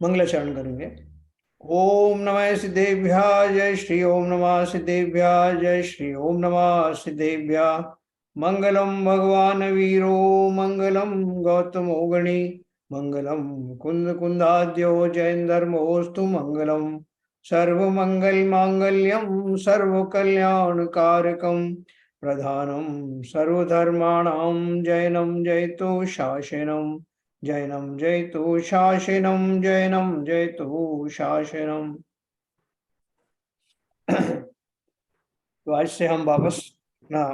मंगलाचरण करेंगे। ओम नमः सिद्धेभ्यः जय श्री ओम नमः सिद्धेभ्यः जय श्री ओम नमः सिद्धेभ्यः। मंगलम भगवान वीरो मंगलम गौतमो गणी मंगलम कुंद कुंदाद्यो जयंधर्मोस्तु मंगलम सर्वमंगल मांगल्यम सर्व कल्याण कारकम प्रधानम सर्वधर्माणां जैनम जयतु शासनम जैनम जयतु शासनम जैनम जयतु शासनम। तो आज से हम वापस ना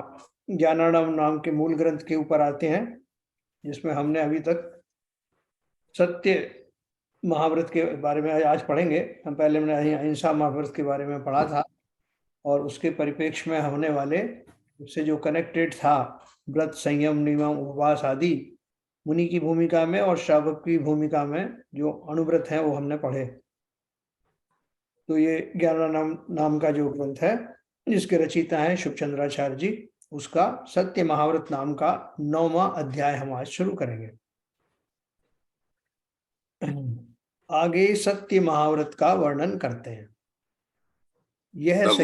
ज्ञानानंद नाम के मूल ग्रंथ के ऊपर आते हैं, जिसमें हमने अभी तक सत्य महाव्रत के बारे में आज पढ़ेंगे। हम पहले हमने अहिंसा महाव्रत के बारे में पढ़ा था और उसके परिप्रेक्ष्य में होने वाले उससे जो कनेक्टेड था व्रत संयम नियम उपवास आदि मुनि की भूमिका में और श्रावक की भूमिका में जो अनुव्रत है वो हमने पढ़े। तो ये ज्ञानानंद नाम का जो ग्रंथ है जिसके रचयिता हैं शुभचंद्राचार्य जी, उसका सत्य महाव्रत नाम का 9वां अध्याय हम आज शुरू करेंगे। आगे सत्य महाव्रत का वर्णन करते हैं। यह हाँ,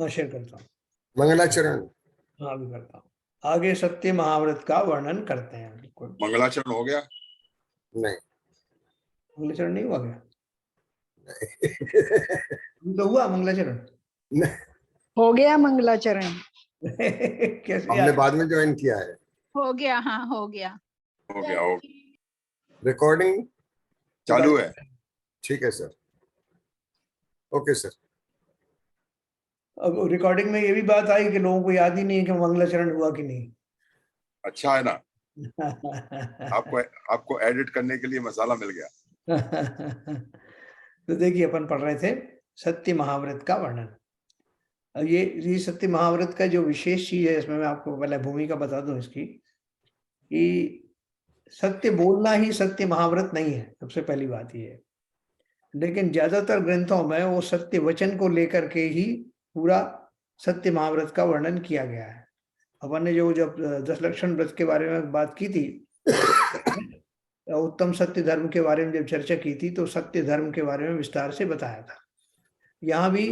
शेयर करता हूँ। मंगलाचरण हाँ भी करता हूँ। आगे सत्य महाव्रत का वर्णन करते हैं। मंगलाचरण हो गया? नहीं, मंगलाचरण नहीं हुआ क्या? तो हुआ मंगलाचरण? हो गया मंगलाचरण। कैसे? हमने बाद में ज्वाइन किया है। हो गया, हाँ हो गया। हो गया, हो गया। रिकॉर्डिंग चालू है? ठीक है सर, ओके सर। अब रिकॉर्डिंग में ये भी बात आई कि लोगों को याद ही नहीं कि मंगलाचरण हुआ कि नहीं। अच्छा है ना, आपको एडिट करने के लिए मसाला मिल गया। तो देखिए, अपन पढ़ रहे थे सत्य महाव्रत का वर्णन। अब ये सत्य महाव्रत का जो विशेष चीज है, इसमें मैं आपको पहले भूमिका बता दूं इसकी, कि सत्य बोलना ही सत्य महाव्रत नहीं है, सबसे पहली बात ये है। लेकिन ज्यादातर ग्रंथों में वो सत्य वचन को लेकर के ही पूरा सत्य महाव्रत का वर्णन किया गया है। अपन ने जो जब 10 लक्षण व्रत के बारे में बात की थी, उत्तम सत्य धर्म के बारे में जब चर्चा की थी, तो सत्य धर्म के बारे में विस्तार से बताया था। यहाँ भी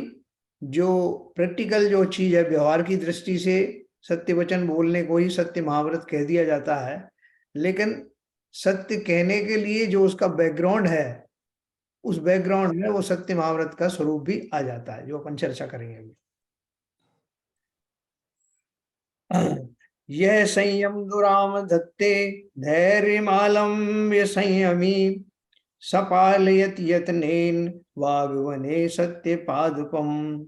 जो प्रैक्टिकल जो चीज है, व्यवहार की दृष्टि से सत्य वचन बोलने को ही सत्य महाव्रत कह दिया जाता है, लेकिन सत्य कहने के लिए जो उसका बैकग्राउंड है, उस बैकग्राउंड में वो सत्य महाव्रत का स्वरूप भी आ जाता है, जो अपन चर्चा करेंगे अभी। यह संयम दुराम धत्ते धैर्यमालम्य संयमी सपालयत यत्नेन वाग्वने सत्य पादुकम।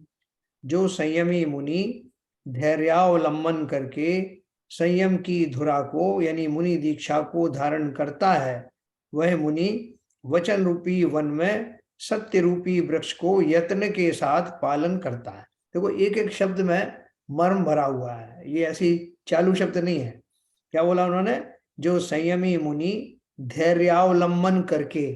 जो संयमी मुनि धैर्यावलंबन करके संयम की धुरा को यानी मुनि दीक्षा को धारण करता है, वह मुनि वचन रूपी वन में सत्य रूपी वृक्ष को यत्न के साथ पालन करता है। देखो, एक एक शब्द में मर्म भरा हुआ है, ये ऐसी चालू शब्द नहीं है। क्या बोला उन्होंने? जो संयमी मुनि धैर्यावलंबन करके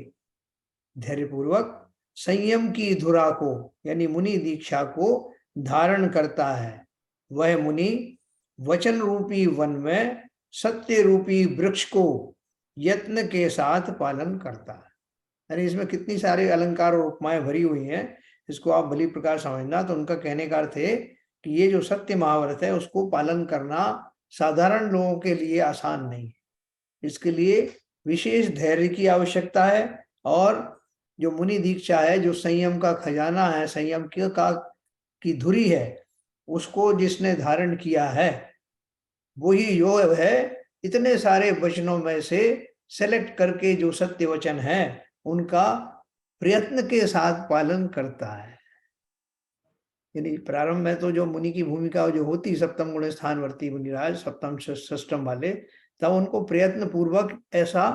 धैर्यपूर्वक संयम की धुरा को यानी मुनि दीक्षा को धारण करता है, वह मुनि वचन रूपी वन में सत्य रूपी वृक्ष को यत्न के साथ पालन करता है। यानी इसमें कितनी सारे अलंकार और उपमाएं भरी हुई हैं, इसको आप भली प्रकार समझना। तो उनका कहने का अर्थ है कि ये जो सत्य महाव्रत है उसको पालन करना साधारण लोगों के लिए आसान नहीं है। इसके लिए विशेष धैर्य की आवश्यकता है, और जो मुनि दीक्षा है, जो संयम का खजाना है, संयम की धुरी है, उसको जिसने धारण किया है वही योग है इतने सारे वचनों में से सेलेक्ट करके जो सत्य वचन है उनका प्रयत्न के साथ पालन करता है। यानी प्रारंभ में तो जो मुनि की भूमिका जो होती सप्तम गुण स्थानवर्ती मुनिराज, सप्तम षष्टम वाले, तब उनको प्रयत्न पूर्वक ऐसा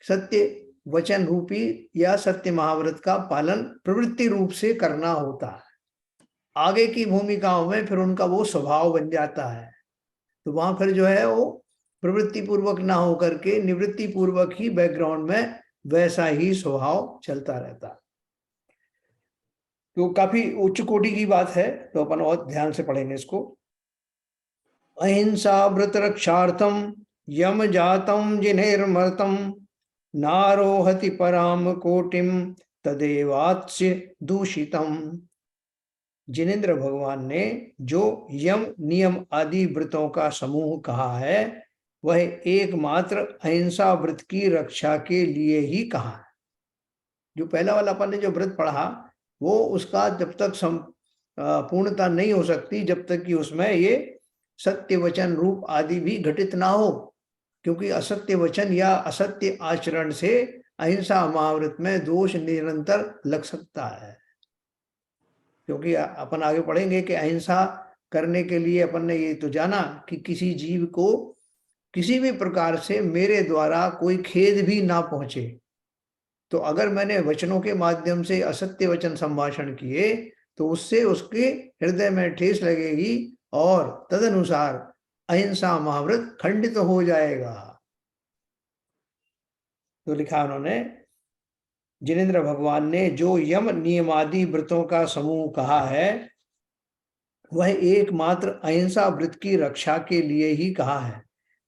सत्य वचन रूपी या सत्य महाव्रत का पालन प्रवृत्ति रूप से करना होता है। आगे की भूमिकाओं में फिर उनका वो स्वभाव बन जाता है, तो वहां फिर जो है वो प्रवृत्ति पूर्वक ना होकर के निवृत्ति पूर्वक ही बैकग्राउंड में वैसा ही स्वभाव चलता रहता है। तो काफी उच्च कोटि की बात है, तो अपन और ध्यान से पढ़ेंगे इसको। अहिंसा व्रत रक्षार्थम यम जातम जिनेर्मर्तम नारोहति पराम कोटिम तदेवात्स्य दूषितम। जिनेन्द्र भगवान ने जो यम नियम आदि व्रतों का समूह कहा है वह एकमात्र अहिंसा व्रत की रक्षा के लिए ही कहा है। जो पहला वाला अपन ने जो व्रत पढ़ा वो उसका जब तक पूर्णता नहीं हो सकती जब तक कि उसमें ये सत्य वचन रूप आदि भी घटित ना हो, क्योंकि असत्य वचन या असत्य आचरण से अहिंसा महाव्रत में दोष निरंतर लग सकता है। क्योंकि अपन आगे पढ़ेंगे कि अहिंसा करने के लिए अपन ने ये तो जाना कि किसी जीव को किसी भी प्रकार से मेरे द्वारा कोई खेद भी ना पहुंचे। तो अगर मैंने वचनों के माध्यम से असत्य वचन संभाषण किए तो उससे उसके हृदय में ठेस लगेगी और तदनुसार अहिंसा महाव्रत खंडित हो जाएगा। तो लिखा उन्होंने, जिनेन्द्र भगवान ने जो यम नियमादि व्रतों का समूह कहा है वह एकमात्र अहिंसा व्रत की रक्षा के लिए ही कहा है,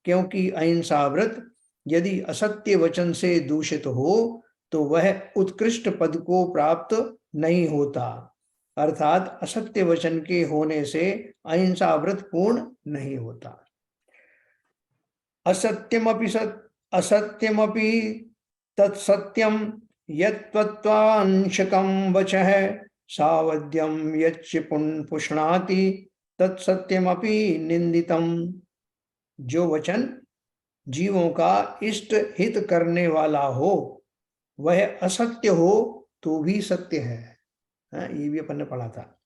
क्योंकि अहिंसा व्रत यदि असत्य वचन से दूषित हो तो वह उत्कृष्ट पद को प्राप्त नहीं होता, अर्थात असत्य वचन के होने से अहिंसा व्रत पूर्ण नहीं होता। असत्यमपि तत्सत्यम यत्त्वांशकं वचः सावध्यं यच्च पुष्णाति तत्सत्यमपि निंदितम। जो वचन जीवों का इष्ट हित करने वाला हो वह असत्य हो तो भी सत्य है। ये भी अपन ने पढ़ा था।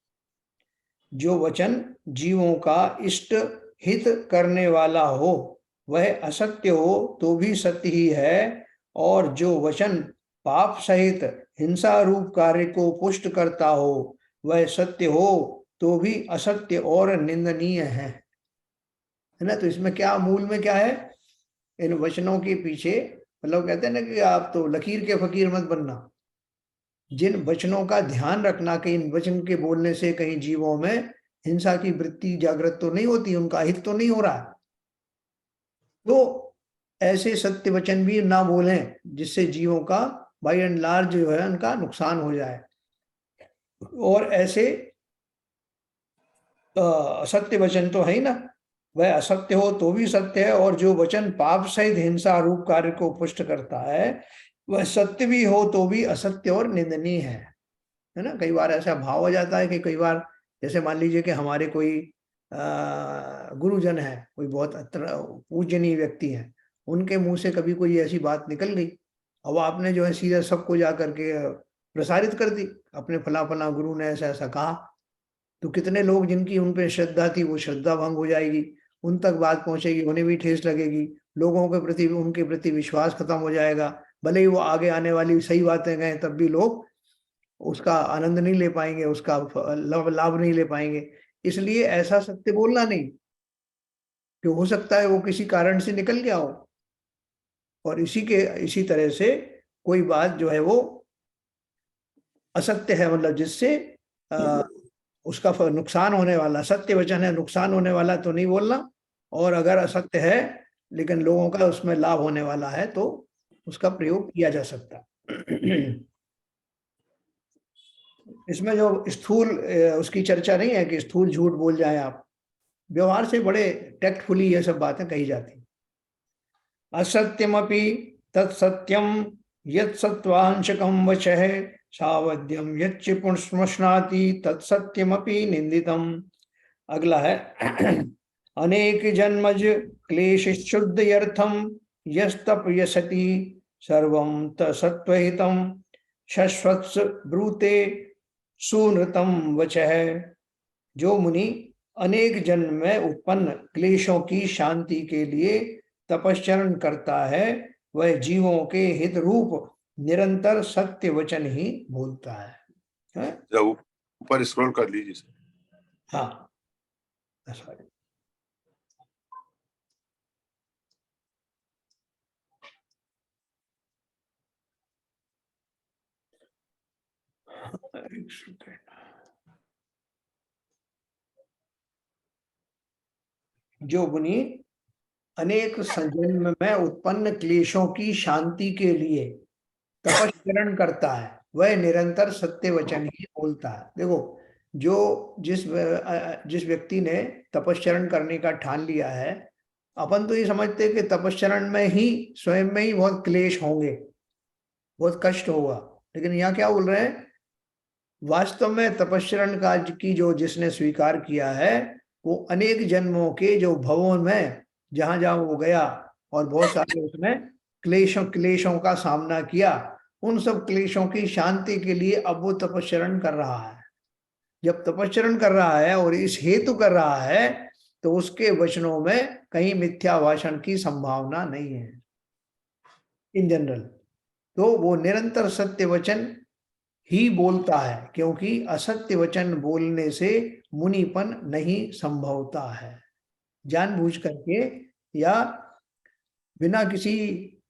जो वचन जीवों का इष्ट हित करने वाला हो वह असत्य हो तो भी सत्य ही है, और जो वचन पाप सहित हिंसा रूप कार्य को पुष्ट करता हो वह सत्य हो तो भी असत्य और निंदनीय है ना। तो इसमें क्या मूल में क्या है, इन वचनों के पीछे मतलब कहते हैं ना कि आप तो लकीर के फकीर मत बनना। जिन वचनों का ध्यान रखना कि इन वचन के बोलने से कहीं जीवों में हिंसा की वृत्ति जागृत तो नहीं होती, उनका हित तो नहीं हो रहा, तो ऐसे सत्य वचन भी ना बोलें जिससे जीवों का बाय एंड लार्ज जो है उनका नुकसान हो जाए। और ऐसे असत्य वचन तो है ही ना, वह असत्य हो तो भी सत्य है, और जो वचन पाप सहित हिंसा रूप कार्य को पुष्ट करता है वह सत्य भी हो तो भी असत्य और निंदनीय है ना। कई बार ऐसा भाव हो जाता है कि कई बार जैसे मान लीजिए कि हमारे कोई गुरुजन है, कोई बहुत पूजनीय व्यक्ति है, उनके मुंह से कभी कोई ऐसी बात निकल गई, अब आपने जो है सीधा सबको जा करके प्रसारित कर दी, अपने फला फला गुरु ने ऐसा ऐसा कहा, तो कितने लोग जिनकी उन पे श्रद्धा थी वो श्रद्धा भंग हो जाएगी, उन तक बात पहुंचेगी, उन्हें भी ठेस लगेगी, लोगों के प्रति उनके प्रति विश्वास खत्म हो जाएगा। भले ही वो आगे आने वाली सही बातें कहें तब भी लोग उसका आनंद नहीं ले पाएंगे, उसका लाभ नहीं ले पाएंगे। इसलिए ऐसा सत्य बोलना नहीं, कि हो सकता है वो किसी कारण से निकल गया हो, और इसी तरह से कोई बात जो है वो असत्य है, मतलब जिससे उसका नुकसान होने वाला, सत्य वचन है नुकसान होने वाला तो नहीं बोलना, और अगर असत्य है लेकिन लोगों का उसमें लाभ होने वाला है तो उसका प्रयोग किया जा सकता। इसमें जो स्थूल उसकी चर्चा नहीं है कि स्थूल झूठ बोल जाए आप, व्यवहार से बड़े टैक्टफुली ये सब बातें कही जाती। असत्यमपि तत्सत्यम यत्सत्वांशकं वचः सावध्यम यच्च पुष्णाति तत्सत्यमपि निंदितम। अगला है अनेक जन्मज क्लेश शुद्धयर्थम यस्तपयसति सर्वं तत्सत्वहितं शश्वत्स ब्रूते सुनृतम वचः। जो मुनि अनेक जन्म में उत्पन्न क्लेशों की शांति के लिए तपश्चरण करता है वह जीवों के हित रूप निरंतर सत्य वचन ही बोलता है? जरा ऊपर स्क्रॉल कर लीजिए सर। हाँ, सॉरी। जो मुनि अनेक जन्म में उत्पन्न क्लेशों की शांति के लिए तपस्चरण करता है, वह निरंतर सत्य वचन ही बोलता है। देखो, जो जिस व्यक्ति ने तपस्चरण करने का ठान लिया है, अपन तो ये समझते हैं कि तपस्चरण में ही स्वयं में ही बहुत क्लेश होंगे, बहुत कष्ट होगा, लेकिन यहाँ क्या बोल रहे हैं, वास्तव में तपस्चरण का की जो जिसने स्वीकार किया है, वो अनेक जन्मों के जो भवों में जहां जहां वो गया और बहुत सारे उसने क्लेशों का सामना किया, उन सब क्लेशों की शांति के लिए अब वो तपस्चरण कर रहा है। जब तपस्चरण कर रहा है और इस हेतु कर रहा है, तो उसके वचनों में कहीं मिथ्या भाषण की संभावना नहीं है इन जनरल। तो वो निरंतर सत्य वचन ही बोलता है, क्योंकि असत्य वचन बोलने से मुनिपन नहीं संभवता है। जानबूझ करके या बिना किसी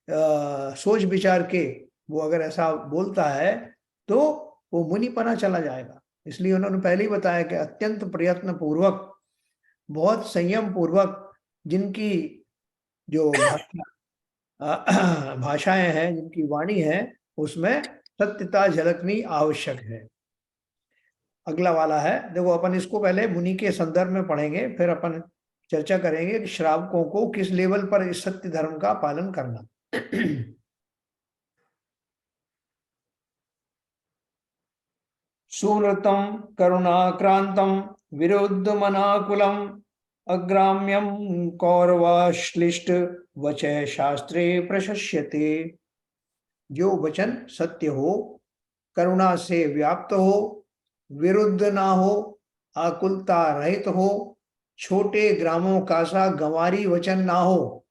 सोच विचार के वो अगर ऐसा बोलता है तो वो मुनिपना चला जाएगा। इसलिए उन्होंने पहले ही बताया कि अत्यंत प्रयत्न पूर्वक, बहुत संयम पूर्वक जिनकी जो भाषाएं हैं, जिनकी वाणी है, उसमें सत्यता झलकनी आवश्यक है। अगला वाला है, देखो अपन इसको पहले मुनि के संदर्भ में पढ़ेंगे, फिर अपन चर्चा करेंगे कि श्रावकों को किस लेवल पर इस सत्य धर्म का पालन करना। सुव्रतम करुणाक्रांतम विरुद्ध मनाकुलम अग्राम्यम कौरवाश्लिष्ट वचः शास्त्रे प्रशस्यते। जो वचन सत्य हो, करुणा से व्याप्त हो, विरुद्ध ना हो, आकुलता रहित हो, छोटे ग्रामों का सा गंवारी वचन ना हो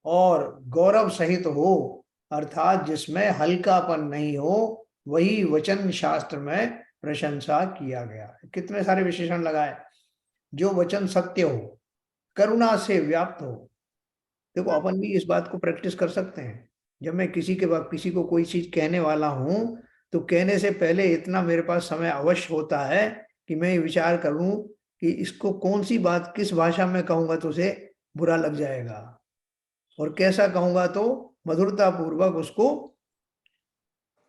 और गौरव सहित हो, अर्थात जिसमें हल्कापन नहीं हो, वही वचन शास्त्र में प्रशंसा किया गया है। कितने सारे विशेषण लगाए। जो वचन सत्य हो, करुणा से व्याप्त हो। देखो, अपन भी इस बात को प्रैक्टिस कर सकते हैं। जब मैं किसी को कोई चीज कहने वाला हूं, तो कहने से पहले इतना मेरे पास समय अवश्य होता है कि मैं विचार करूं कि इसको कौन सी बात किस भाषा में कहूंगा तो उसे बुरा लग जाएगा, और कैसा कहूंगा तो मधुरता पूर्वक उसको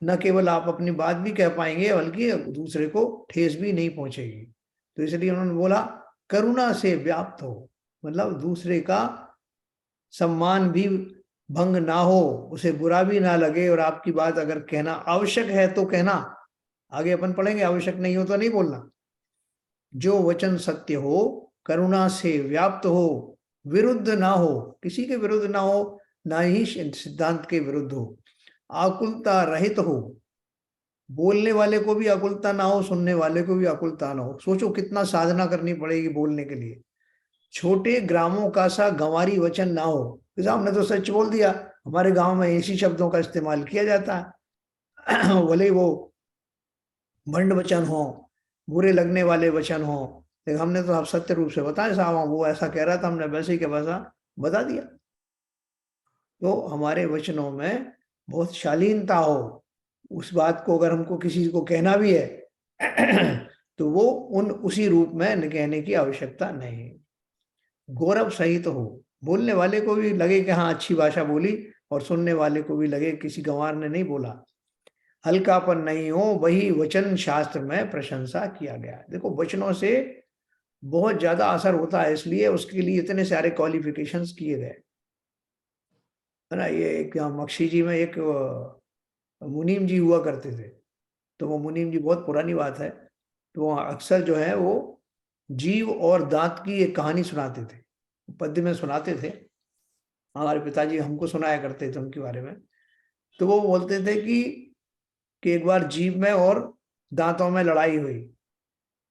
न केवल आप अपनी बात भी कह पाएंगे, बल्कि दूसरे को ठेस भी नहीं पहुंचेगी। तो इसलिए उन्होंने बोला करुणा से व्याप्त हो, मतलब दूसरे का सम्मान भी भंग ना हो, उसे बुरा भी ना लगे, और आपकी बात अगर कहना आवश्यक है तो कहना, आगे अपन पढ़ेंगे, आवश्यक नहीं हो तो नहीं बोलना। जो वचन सत्य हो, करुणा से व्याप्त हो, विरुद्ध ना हो, किसी के विरुद्ध ना हो, ना ही सिद्धांत के विरुद्ध हो, आकुलता रहित हो, बोलने वाले को भी आकुलता ना हो, सुनने वाले को भी आकुलता ना हो। सोचो कितना साधना करनी पड़ेगी बोलने के लिए। छोटे ग्रामों का सा गंवारी वचन ना हो, हमने तो सच बोल दिया, हमारे गांव में ऐसी शब्दों का इस्तेमाल किया जाता है, भले वो भंड वचन हो, बुरे लगने वाले वचन हो, लेकिन हमने तो आप सत्य रूप से बताया, साहब वो ऐसा कह रहा था, हमने वैसे ही के वैसा बता दिया। तो हमारे वचनों में बहुत शालीनता हो, उस बात को अगर हमको किसी को कहना भी है तो वो उसी रूप में कहने की आवश्यकता नहीं। गौरव सहित हो, बोलने वाले को भी लगे कि हाँ अच्छी भाषा बोली, और सुनने वाले को भी लगे किसी गंवार ने नहीं बोला। हल्कापन नहीं हो, वही वचन शास्त्र में प्रशंसा किया गया। देखो, वचनों से बहुत ज्यादा असर होता है, इसलिए उसके लिए इतने सारे क्वालिफिकेशंस किए गए, है ना। ये एक मक्षी जी में एक मुनीम जी हुआ करते थे, तो वो मुनीम जी, बहुत पुरानी बात है, तो वो अक्सर जो है वो जीव और दांत की एक कहानी सुनाते थे, पद्य में सुनाते थे। हमारे पिताजी हमको सुनाया करते थे उनके बारे में। तो वो बोलते थे कि एक बार जीभ में और दांतों में लड़ाई हुई,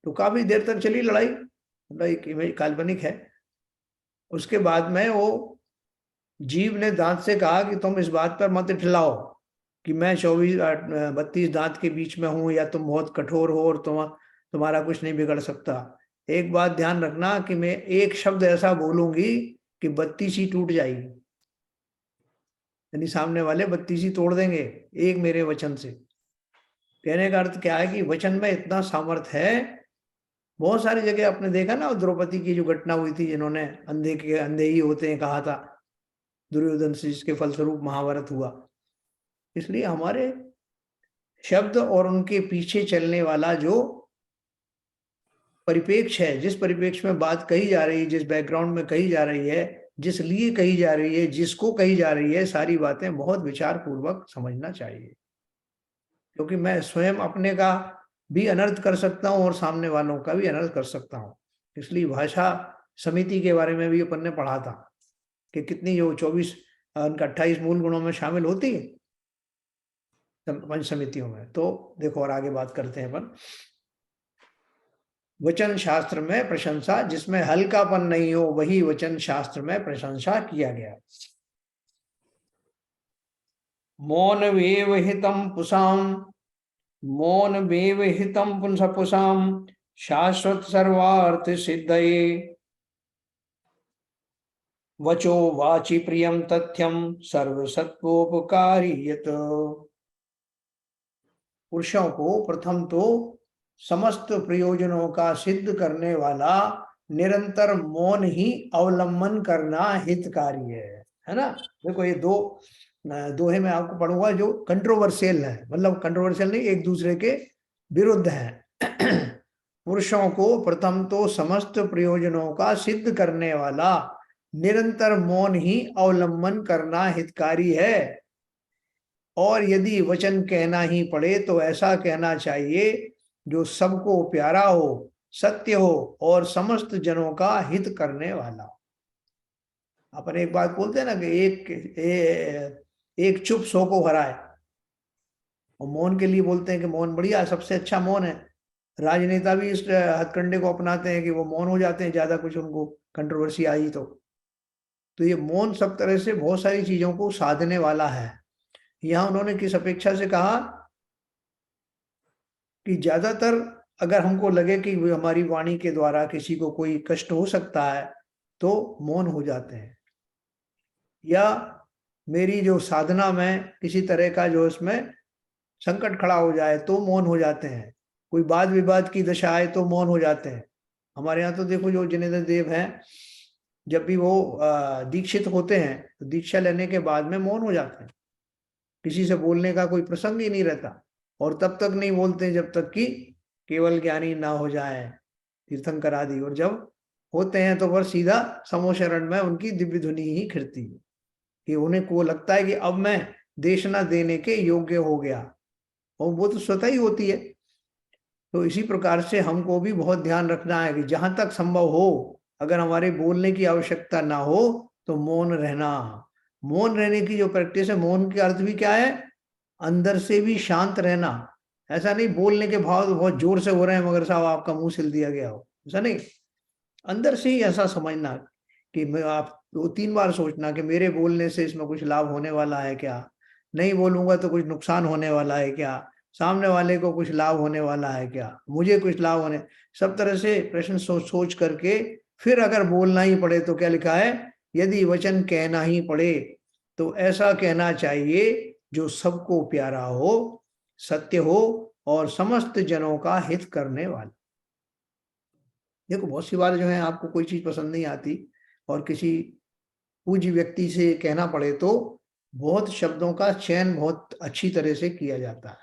तो काफी देर तक चली लड़ाई, मतलब एक इमेज काल्पनिक है। उसके बाद में वो जीभ ने दांत से कहा कि तुम इस बात पर मत ठिलाओ कि मैं 32 दांत के बीच में हूं, या तुम बहुत कठोर हो और तुम्हारा कुछ नहीं बिगड़ सकता। एक बात ध्यान रखना कि मैं एक शब्द ऐसा बोलूंगी कि 32 ही टूट जाएगी, यानी सामने वाले 32 ही तोड़ देंगे एक मेरे वचन से। कहने का अर्थ क्या है कि वचन में इतना सामर्थ्य है। बहुत सारी जगह आपने देखा ना, द्रौपदी की जो घटना हुई थी, जिन्होंने अंधे ही होते हैं कहा था, दुर्योधन से, जिसके फलस्वरूप महाभारत हुआ। इसलिए हमारे शब्द और उनके पीछे चलने वाला जो परिपेक्ष है, जिस परिपेक्ष में बात कही जा रही है, जिस बैकग्राउंड में कही जा रही है, जिस लिए कही जा रही है, जिसको कही जा रही है, सारी बातें बहुत विचार पूर्वक समझना चाहिए। क्योंकि मैं स्वयं अपने का भी अनर्थ कर सकता हूं और सामने वालों का भी अनर्थ कर सकता हूं। इसलिए भाषा समिति के बारे में भी अपन ने पढ़ा था कि कितनी जो 24 उनका 28 मूल गुणों में शामिल होती है पंच समितियों में। तो देखो और आगे बात करते हैं अपन। वचन शास्त्र में प्रशंसा, जिसमें हल्कापन नहीं हो वही वचन शास्त्र में प्रशंसा किया गया। मौन वेव हितम पुसाम, मौन वेव हितम पुंस पुसाम, शाश्वत सर्वार्थ सिद्धये, वचो वाचि प्रियम तथ्यम सर्वसत्वोपकारी यत। पुरुषों को प्रथम तो समस्त प्रयोजनों का सिद्ध करने वाला निरंतर मौन ही अवलंबन करना हितकारी है ना। देखो ये दो दोहे में आपको पढ़ूंगा जो कंट्रोवर्शियल है, मतलब कंट्रोवर्शियल नहीं, एक दूसरे के विरुद्ध है। पुरुषों को प्रथम तो समस्त प्रयोजनों का सिद्ध करने वाला निरंतर मौन ही अवलंबन करना हितकारी है, और यदि वचन कहना ही पड़े तो ऐसा कहना चाहिए जो सबको प्यारा हो, सत्य हो और समस्त जनों का हित करने वाला। अपन एक बात बोलते हैं ना कि एक चुप 100 को हराए, और मौन के लिए बोलते हैं कि मौन बढ़िया, सबसे अच्छा मौन है। राजनेता भी इस हथकंडे को अपनाते हैं कि वो मौन हो जाते हैं ज्यादा कुछ उनको कंट्रोवर्सी आई तो ये मौन सब तरह से बहुत सारी चीजों को साधने वाला है। यहाँ उन्होंने किस अपेक्षा से कहा कि ज्यादातर अगर हमको लगे कि हमारी वाणी के द्वारा किसी को कोई कष्ट हो सकता है तो मौन हो जाते हैं, या मेरी जो साधना में किसी तरह का जो इसमें संकट खड़ा हो जाए तो मौन हो जाते हैं, कोई वाद विवाद की दशा आए तो मौन हो जाते हैं। हमारे यहाँ तो देखो जो जिनेंद्र देव हैं, जब भी वो दीक्षित होते हैं तो दीक्षा लेने के बाद में मौन हो जाते हैं, किसी से बोलने का कोई प्रसंग ही नहीं रहता, और तब तक नहीं बोलते जब तक कि केवल ज्ञानी ना हो जाए, तीर्थंकर आदि। और जब होते हैं तो फिर सीधा समो शरण में उनकी दिव्य ध्वनि ही खिरती है कि उन्हें को लगता है कि अब मैं देशना देने के योग्य हो गया, और वो तो स्वतः ही होती है। तो इसी प्रकार से हमको भी बहुत ध्यान रखना है कि जहां तक संभव हो, अगर हमारे बोलने की आवश्यकता ना हो तो मौन रहना। मौन रहने की जो प्रैक्टिस है, मौन का अर्थ भी क्या है, अंदर से भी शांत रहना। ऐसा नहीं बोलने के भाव तो बहुत जोर से हो रहे हैं मगर साहब आपका मुंह सिल दिया गया हो, ऐसा नहीं। अंदर से ही ऐसा समझना कि मैं, आप 2-3 बार सोचना कि मेरे बोलने से इसमें कुछ लाभ होने वाला है क्या, नहीं बोलूंगा तो कुछ नुकसान होने वाला है क्या, सामने वाले को कुछ लाभ होने वाला है क्या, मुझे कुछ लाभ होने, सब तरह से प्रश्न सोच करके फिर अगर बोलना ही पड़े तो क्या लिखा है, यदि वचन कहना ही पड़े तो ऐसा कहना चाहिए जो सबको प्यारा हो, सत्य हो और समस्त जनों का हित करने वाला। देखो बहुत सी बार जो है आपको कोई चीज पसंद नहीं आती और किसी पूज्य व्यक्ति से कहना पड़े तो बहुत शब्दों का चयन बहुत अच्छी तरह से किया जाता है,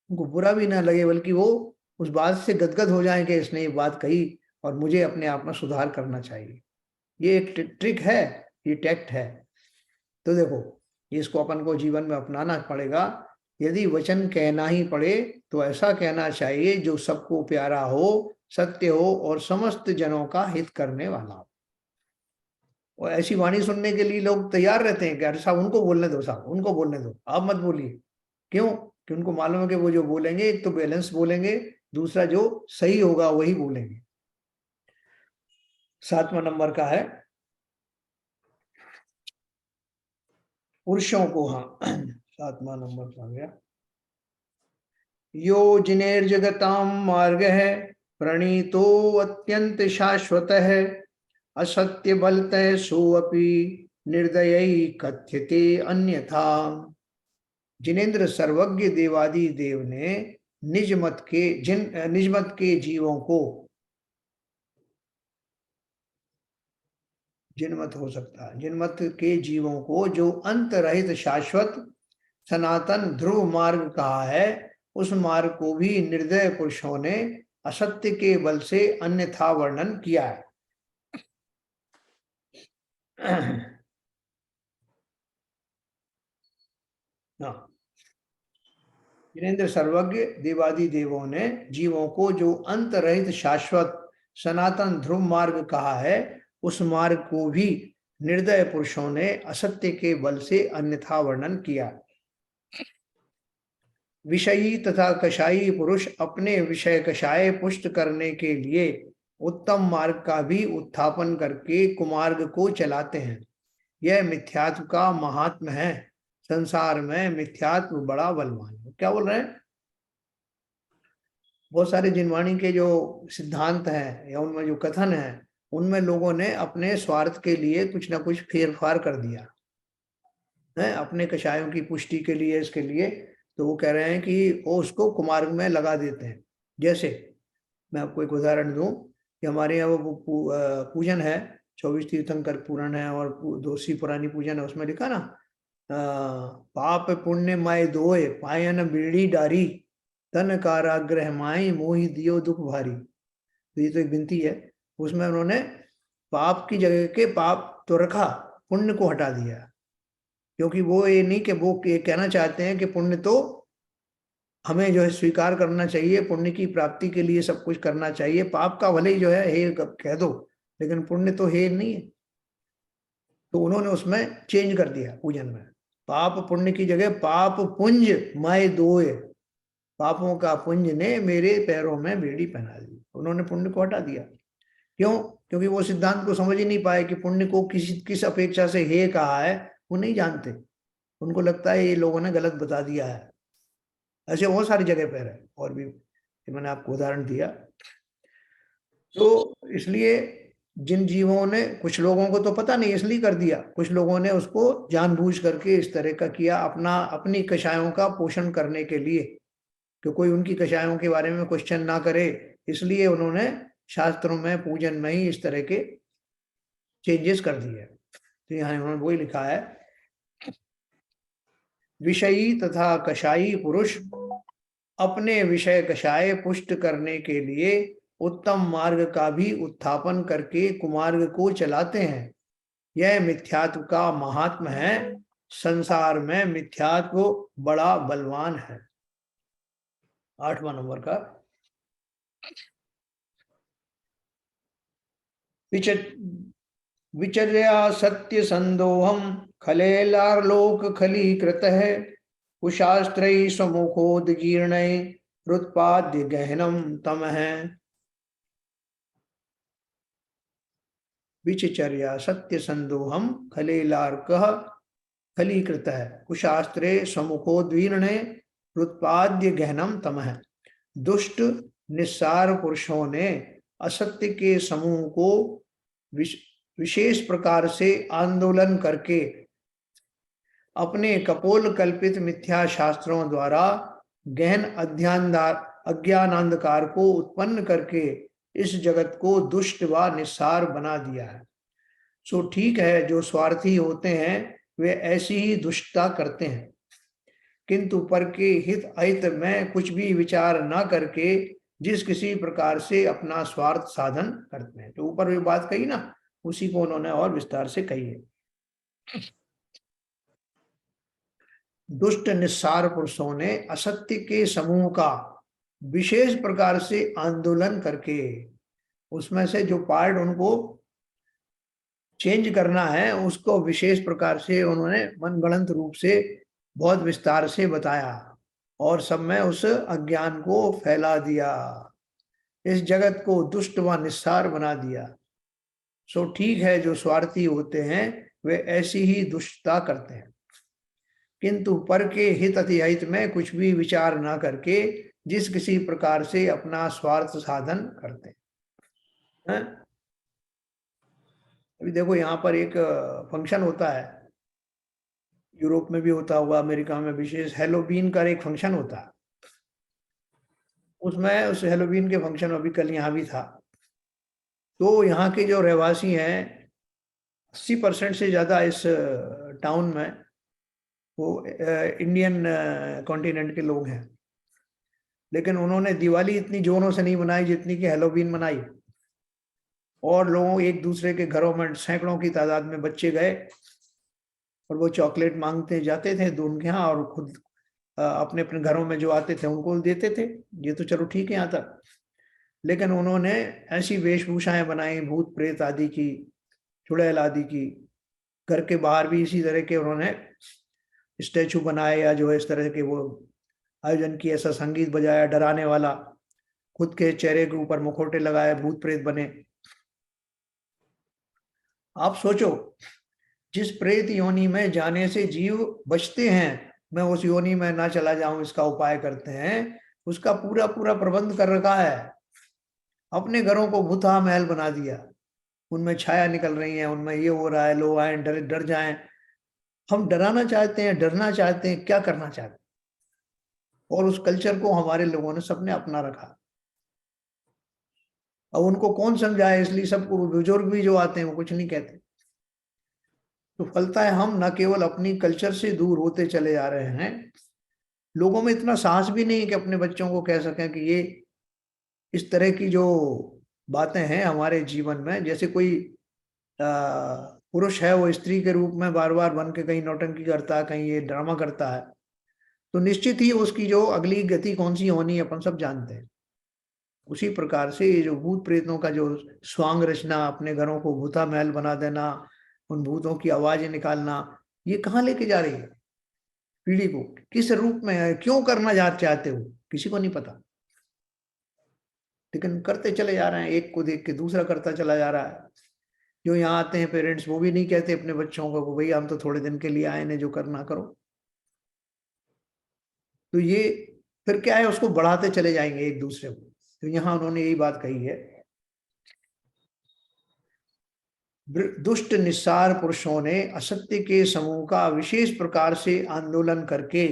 उनको बुरा भी ना लगे बल्कि वो उस बात से गदगद हो जाए कि इसने ये बात कही और मुझे अपने आप में सुधार करना चाहिए। ये एक ट्रिक है, ये टैक्ट है। तो देखो इसको अपन को जीवन में अपनाना पड़ेगा। यदि वचन कहना ही पड़े तो ऐसा कहना चाहिए जो सबको प्यारा हो, सत्य हो और समस्त जनों का हित करने वाला हो। और ऐसी वाणी सुनने के लिए लोग तैयार रहते हैं कि अरे साहब उनको बोलने दो, साहब उनको बोलने दो, आप मत बोलिए। क्यों? कि उनको मालूम है कि वो जो बोलेंगे एक तो बैलेंस बोलेंगे, दूसरा जो सही होगा वही बोलेंगे। 7वां नंबर का है पुरुषों को, हाँ 7वां नंबर का आ गया, यो जिनेर्जगताम मार्ग है प्रणीतो अत्यंत शाश्वत है, असत्य बलतः सोअपि निर्दयी कथ्यते अन्यथा। जिनेन्द्र सर्वज्ञ देवादि देव ने निजमत के जीवों को जिनमत हो सकता। जिनमत के जीवों को जो अंत रहित शाश्वत सनातन ध्रुव मार्ग कहा है, उस मार्ग को भी निर्दय पुरुषों ने असत्य के बल से अन्यथा वर्णन किया है। जिनेन्द्र सर्वज्ञ देवादि देवों ने जीवों को जो अंत रहित शाश्वत सनातन ध्रुव मार्ग कहा है, उस मार्ग को भी निर्दय पुरुषों ने असत्य के बल से अन्यथा वर्णन किया। विषयी तथा कषाई पुरुष अपने विषय कषाय पुष्ट करने के लिए उत्तम मार्ग का भी उत्थापन करके कुमार्ग को चलाते हैं। यह मिथ्यात्व का महात्म है। संसार में मिथ्यात्व बड़ा बलवान है। क्या बोल रहे हैं? बहुत सारे जिनवाणी के जो सिद्धांत हैं या उनमें जो कथन है, उनमें लोगों ने अपने स्वार्थ के लिए कुछ ना कुछ फेरफार कर दिया है, अपने कषायों की पुष्टि के लिए, इसके लिए। तो वो कह रहे हैं कि वो उसको कुमार्ग में लगा देते हैं। जैसे मैं आपको एक उदाहरण दूं कि हमारे यहाँ वो पूजन है, 24 तीर्थंकर पूरण है और दोषी पुरानी पूजन है, उसमें लिखा ना, पाप पुण्य माय दोए पायन बीड़ी डारी तन काराग्रह माई मोहि दियो दुख भारी। तो ये तो एक विनती है। उसमें उन्होंने पाप की जगह के पाप तो रखा, पुण्य को हटा दिया, क्योंकि वो ये नहीं कि वो ये कहना चाहते हैं कि पुण्य तो हमें जो है स्वीकार करना चाहिए, पुण्य की प्राप्ति के लिए सब कुछ करना चाहिए, पाप का भले ही जो है हे कह दो, लेकिन पुण्य तो हे नहीं है। तो उन्होंने उसमें चेंज कर दिया पूजन में, पाप पुण्य की जगह पाप पुंज माय दोए, पापों का पुंज ने मेरे पैरों में बेड़ी पहना दी। उन्होंने पुण्य को हटा दिया। क्यों? क्योंकि वो सिद्धांत को समझ ही नहीं पाए कि पुण्य को किस अपेक्षा से हे कहा है, वो नहीं जानते। उनको लगता है ये लोगों ने गलत बता दिया है। ऐसे बहुत सारी जगह पर है, और भी मैंने आपको उदाहरण दिया। तो इसलिए जिन जीवों ने, कुछ लोगों को तो पता नहीं इसलिए कर दिया, कुछ लोगों ने उसको जानबूझ करके इस तरह का किया, अपनी कषायों का पोषण करने के लिए, कि कोई उनकी कषायों के बारे में क्वेश्चन ना करे, इसलिए उन्होंने शास्त्रों में पूजन में ही इस तरह के चेंजेस कर दिए। तो यहाँ उन्होंने वही लिखा है, विषयी तथा कषाई पुरुष अपने विषय कषाय पुष्ट करने के लिए उत्तम मार्ग का भी उत्थापन करके कुमार्ग को चलाते हैं। यह मिथ्यात्व का महात्म है। संसार में मिथ्यात्व बड़ा बलवान है। 8वां नंबर का, विचर्या सत्य संदोहम खलेलार्लोक खलीकृत है कुशास्त्रै स्वमुखोदगीर्णै रुत्पाद्य गहनम तम है। विचर्या सत्य संदोहम खलेलार्क खलीकृत है कुशास्त्रे स्वमुखोदीर्णे रुत्पाद्य गहनम तम है। दुष्ट निस्सार पुरुषों ने असत्य के समूह को विशेष प्रकार से आंदोलन करके अपने कपोल कल्पित मिथ्या शास्त्रों द्वारा गहन अज्ञानांधकार को उत्पन्न करके इस जगत को दुष्ट व निस्सार बना दिया है। सो ठीक है, जो स्वार्थी होते हैं वे ऐसी ही दुष्टता करते हैं, किंतु पर के हित अहित में कुछ भी विचार न करके जिस किसी प्रकार से अपना स्वार्थ साधन करते हैं। तो ऊपर भी बात कही ना, उसी को उन्होंने और विस्तार से कही है। दुष्ट निस्सार पुरुषों ने असत्य के समूह का विशेष प्रकार से आंदोलन करके उसमें से जो पार्ट उनको चेंज करना है उसको विशेष प्रकार से उन्होंने मनगढ़ंत रूप से बहुत विस्तार से बताया और सब में उस अज्ञान को फैला दिया, इस जगत को दुष्ट व निस्सार बना दिया। सो ठीक है, जो स्वार्थी होते हैं वे ऐसी ही दुष्टता करते हैं, किंतु पर के हित अतिहित में कुछ भी विचार ना करके जिस किसी प्रकार से अपना स्वार्थ साधन करते हैं। अभी देखो यहाँ पर एक फंक्शन होता है, यूरोप में भी होता होगा, अमेरिका में विशेष हैलोवीन का एक फंक्शन होता है। उसमें उस हैलोवीन के फंक्शन अभी कल यहाँ भी था। तो यहाँ के जो रहवासी हैं 80% से ज्यादा इस टाउन में वो इंडियन कॉन्टिनेंट के लोग हैं, लेकिन उन्होंने दिवाली इतनी जोरों से नहीं मनाई जितनी कि हैलोवीन मनाई। और लोगों एक दूसरे के घरों में सैकड़ों की तादाद में बच्चे गए और वो चॉकलेट मांगते जाते थे उनके यहाँ, और खुद अपने अपने घरों में जो आते थे उनको देते थे। ये तो चलो ठीक है यहाँ तक, लेकिन उन्होंने ऐसी वेशभूषाएं बनाई भूत प्रेत आदि की, चुड़ैल आदि की। घर के बाहर भी इसी तरह के उन्होंने स्टैचू बनाए या जो है इस तरह के वो आयोजन किया, ऐसा संगीत बजाया डराने वाला, खुद के चेहरे के ऊपर मुखौटे लगाए, भूत प्रेत बने। आप सोचो, जिस प्रेत योनि में जाने से जीव बचते हैं, मैं उस योनि में ना चला जाऊं इसका उपाय करते हैं, उसका पूरा पूरा प्रबंध कर रखा है। अपने घरों को भूता महल बना दिया, उनमें छाया निकल रही है, उनमें ये हो रहा है, लोग आए डर डर जाएं। हम डराना चाहते हैं, डरना चाहते हैं, क्या करना चाहते हैं? और उस कल्चर को हमारे लोगों ने सबने अपना रखा। अब उनको कौन समझाए, इसलिए सबको बुजुर्ग भी जो आते हैं वो कुछ नहीं कहते। तो फलता है हम न केवल अपनी कल्चर से दूर होते चले जा रहे हैं, लोगों में इतना साहस भी नहीं कि अपने बच्चों को कह सकें कि ये इस तरह की जो बातें हैं हमारे जीवन में, जैसे कोई पुरुष है वो स्त्री के रूप में बार बार बन के कहीं नौटंकी करता है, कहीं ये ड्रामा करता है, तो निश्चित ही उसकी जो अगली गति कौन सी होनी है अपन सब जानते हैं। उसी प्रकार से ये जो भूत प्रेतों का जो स्वांग रचना, अपने घरों को भूता महल बना देना, उन भूतों की आवाजें निकालना, ये कहाँ लेके जा रही है पीढ़ी को, किस रूप में है, क्यों करना चाहते हो, किसी को नहीं पता। लेकिन करते चले जा रहे हैं, एक को देख के दूसरा करता चला जा रहा है। जो यहाँ आते हैं पेरेंट्स, वो भी नहीं कहते अपने बच्चों को भैया हम तो थोड़े दिन के लिए आए ने, जो करना करो। तो ये फिर क्या है, उसको बढ़ाते चले जाएंगे एक दूसरे को। तो यहाँ उन्होंने यही बात कही है, दुष्ट निस्सार पुरुषों ने असत्य के समूह का विशेष प्रकार से आंदोलन करके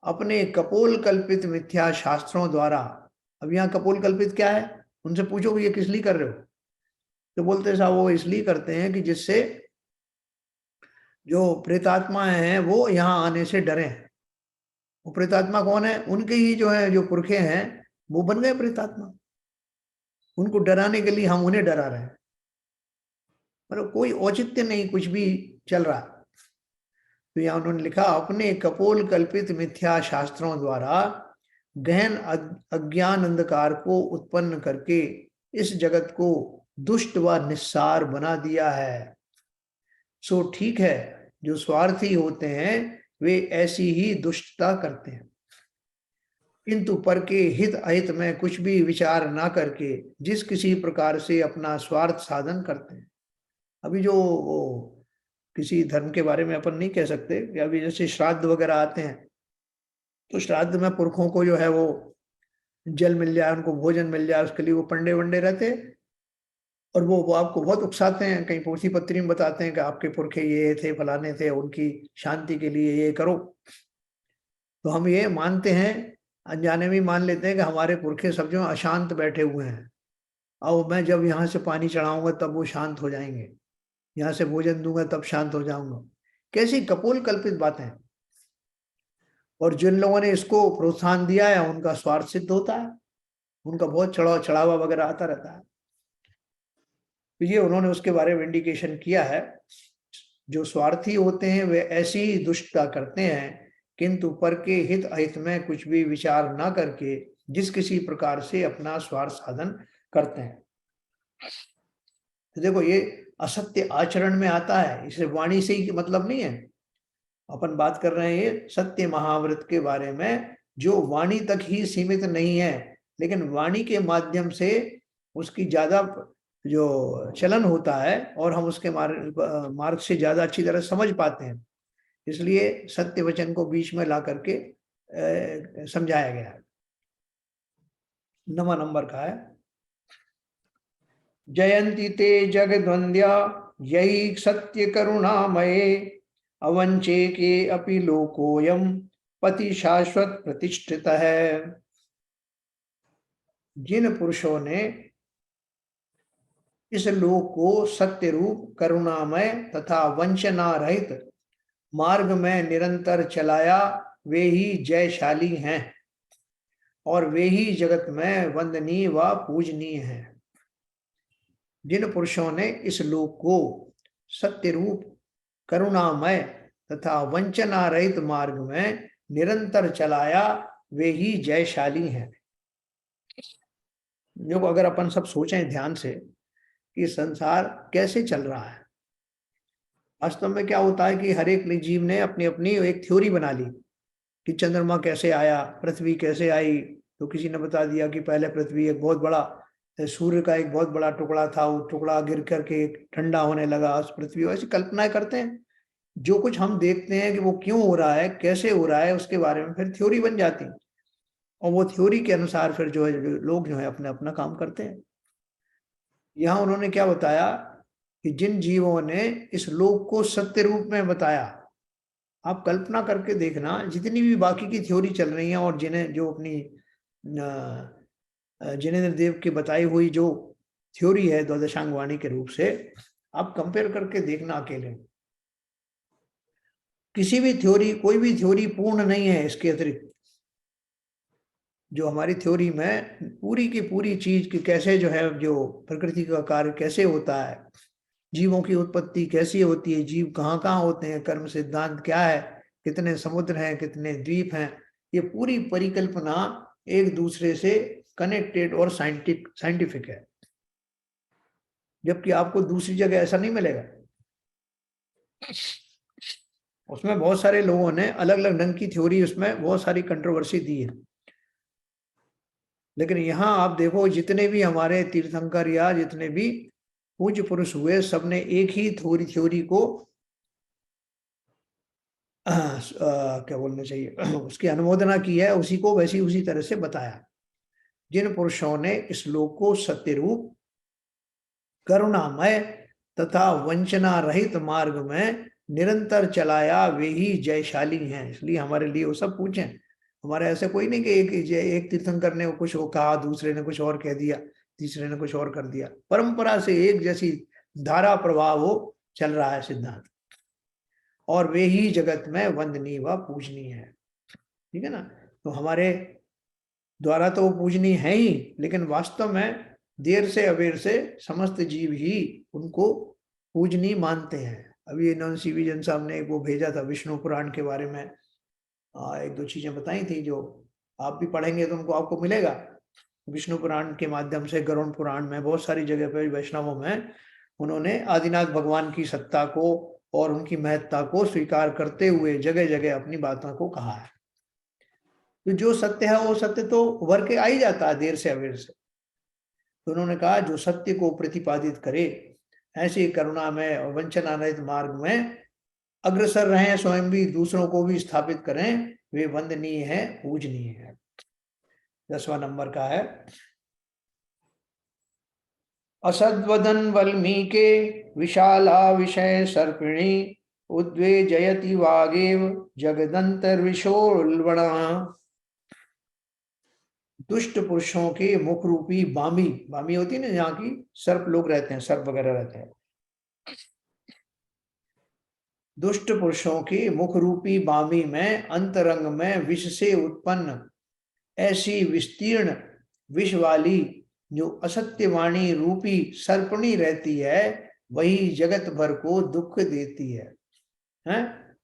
अपने कपोल कल्पित मिथ्या शास्त्रों द्वारा। अब यहाँ कपोल कल्पित क्या है, उनसे पूछो कि ये किस लिए कर रहे हो, तो बोलते साहब वो इसलिए करते हैं कि जिससे जो प्रेतात्माएं हैं वो यहाँ आने से डरे। वो प्रेतात्मा कौन है, उनके ही जो है जो पुरखे हैं वो बन गए प्रेतात्मा। उनको डराने के लिए हम उन्हें डरा रहे हैं, मतलब कोई औचित्य नहीं, कुछ भी चल रहा है। तो यहाँ उन्होंने लिखा, अपने कपोल कल्पित मिथ्या शास्त्रों द्वारा गहन अज्ञान अंधकार को उत्पन्न करके इस जगत को दुष्ट व निस्सार बना दिया है। सो ठीक है, जो स्वार्थी होते हैं वे ऐसी ही दुष्टता करते हैं, किंतु पर के हित अहित में कुछ भी विचार ना करके जिस किसी प्रकार से अपना स्वार्थ साधन करते हैं। अभी जो किसी धर्म के बारे में अपन नहीं कह सकते, अभी जैसे श्राद्ध वगैरह आते हैं, तो श्राद्ध में पुरखों को जो है वो जल मिल जाए, उनको भोजन मिल जाए, उसके लिए वो पंडे वंडे रहते हैं, और वो आपको बहुत उकसाते हैं, कहीं पोथी पत्री में बताते हैं कि आपके पुरखे ये थे, फलाने थे, उनकी शांति के लिए ये करो। तो हम ये मानते हैं, अनजाने में मान लेते हैं कि हमारे पुरखे सब जो अशांत बैठे हुए हैं, और मैं जब यहाँ से पानी चढ़ाऊंगा तब वो शांत हो जाएंगे, यहाँ से भोजन दूंगा तब शांत हो जाऊंगा। कैसी कपोल कल्पित बातें। और जिन लोगों ने इसको प्रोत्साहन दिया है उनका स्वार्थ सिद्ध होता है, उनका बहुत चढ़ावा वगैरह आता रहता है। तो ये उन्होंने उसके बारे में इंडिकेशन किया है, जो स्वार्थी होते हैं वे ऐसी ही दुष्टता करते हैं, किंतु पर के हित अहित में कुछ भी विचार ना करके जिस किसी प्रकार से अपना स्वार्थ साधन करते हैं। तो देखो ये असत्य आचरण में आता है, इसे वाणी से ही मतलब नहीं है। अपन बात कर रहे हैं सत्य महाव्रत के बारे में, जो वाणी तक ही सीमित नहीं है, लेकिन वाणी के माध्यम से उसकी ज्यादा जो चलन होता है और हम उसके मार्ग से ज्यादा अच्छी तरह समझ पाते हैं। इसलिए सत्य वचन को बीच में ला करके समझाया गया है। 9वां नंबर का है, जयंती ते जगद्वंद्या यही सत्य करुणामये अवंचे के अपि लोकोयम पति शाश्वत प्रतिष्ठित है। जिन पुरुषों ने इस लोक को सत्य रूप करुणामय तथा वंचना रहित मार्ग में निरंतर चलाया वे ही जयशाली हैं और वे ही जगत में वंदनीय व पूजनीय हैं। जिन पुरुषों ने इस लोक को सत्य रूप करुणामय तथा वंचना रहित मार्ग में निरंतर चलाया वे ही जयशाली हैं। जो अगर अपन सब सोचें ध्यान से कि संसार कैसे चल रहा है, वास्तव में क्या होता है कि हर एक जीव ने अपनी अपनी एक थ्योरी बना ली कि चंद्रमा कैसे आया, पृथ्वी कैसे आई। तो किसी ने बता दिया कि पहले पृथ्वी एक बहुत बड़ा सूर्य का एक बहुत बड़ा टुकड़ा था, वो टुकड़ा गिर करके ठंडा होने लगा उस पृथ्वी। ऐसी कल्पनाएं करते हैं। जो कुछ हम देखते हैं कि वो क्यों हो रहा है, कैसे हो रहा है, उसके बारे में फिर थ्योरी बन जाती है और वो थ्योरी के अनुसार फिर जो है लोग जो है अपने अपना काम करते हैं। यहाँ उन्होंने क्या बताया कि जिन जीवों ने इस लोक को सत्य रूप में बताया, आप कल्पना करके देखना जितनी भी बाकी की थ्योरी चल रही है और जिन्हें जो अपनी जिनेंद्र देव की बताई हुई जो थ्योरी है द्वादशांग वाणी के रूप से, आप कंपेयर करके देखना अकेले। किसी भी थ्योरी, कोई भी थ्योरी पूर्ण नहीं है इसके अतिरिक्त। जो हमारी थ्योरी में पूरी की पूरी चीज की कैसे जो है, जो प्रकृति का कार्य कैसे होता है, जीवों की उत्पत्ति कैसी होती है, जीव कहाँ कहाँ होते हैं, कर्म सिद्धांत क्या है, कितने समुद्र हैं, कितने द्वीप हैं, ये पूरी परिकल्पना एक दूसरे से कनेक्टेड और साइंटिफिक है। जबकि आपको दूसरी जगह ऐसा नहीं मिलेगा। उसमें बहुत सारे लोगों ने अलग अलग ढंग की थ्योरी, उसमें बहुत सारी कंट्रोवर्सी दी है। लेकिन यहाँ आप देखो जितने भी हमारे तीर्थंकर या जितने भी पूज्य पुरुष हुए, सबने एक ही थ्योरी को क्या बोलना चाहिए उसकी अनुमोदना की है, उसी को वैसी उसी तरह से बताया। जिन पुरुषों ने इस लोक को सत्य रूप करुणामय तथा वंचना रहित मार्ग में निरंतर चलाया वे ही जयशाली हैं। इसलिए हमारे लिए वो सब पूछें। हमारे ऐसे कोई नहीं कि एक तीर्थंकर ने कुछ वो कहा, दूसरे ने कुछ और कह दिया, तीसरे ने कुछ और कर दिया। परंपरा से एक जैसी धारा प्रवाह वो चल रहा है सिद्धांत, और वे ही जगत में वंदनीय व पूजनीय है। ठीक है ना। तो हमारे द्वारा तो वो पूजनीय है ही, लेकिन वास्तव में देर से अबेर से समस्त जीव ही उनको पूजनीय मानते हैं। अभी इन्होंने सीवी जन साहब ने वो भेजा था विष्णु पुराण के बारे में, एक दो चीजें बताई थी जो आप भी पढ़ेंगे तो उनको आपको मिलेगा। विष्णु पुराण के माध्यम से गरुड़ पुराण में बहुत सारी जगह पर वैष्णवों में उन्होंने आदिनाथ भगवान की सत्ता को और उनकी महत्ता को स्वीकार करते हुए जगह जगह अपनी बातों को कहा है। तो जो सत्य है वो सत्य तो उभर के आ ही जाता है देर से अबेर से। तो उन्होंने कहा जो सत्य को प्रतिपादित करे, ऐसी करुणा में और वंचना रहित मार्ग में अग्रसर रहें, स्वयं भी दूसरों को भी स्थापित करें, वे वंदनीय है, पूजनीय है। 10वां नंबर का है, असद्वदन वल्मीके विशाला विषय सर्पिणी उद्वेजयति वागेव जगदंतर्विशोल्बणा। दुष्ट पुरुषों के मुख रूपी बामी, बामी होती है ना यहाँ की सर्प लोग रहते हैं, सर्प वगैरह रहते हैं। दुष्ट पुरुषों के मुख रूपी बामी में अंतरंग में विष से उत्पन्न ऐसी विस्तीर्ण विष वाली जो असत्यवाणी रूपी सर्पणी रहती है, वही जगत भर को दुख देती है, हैं?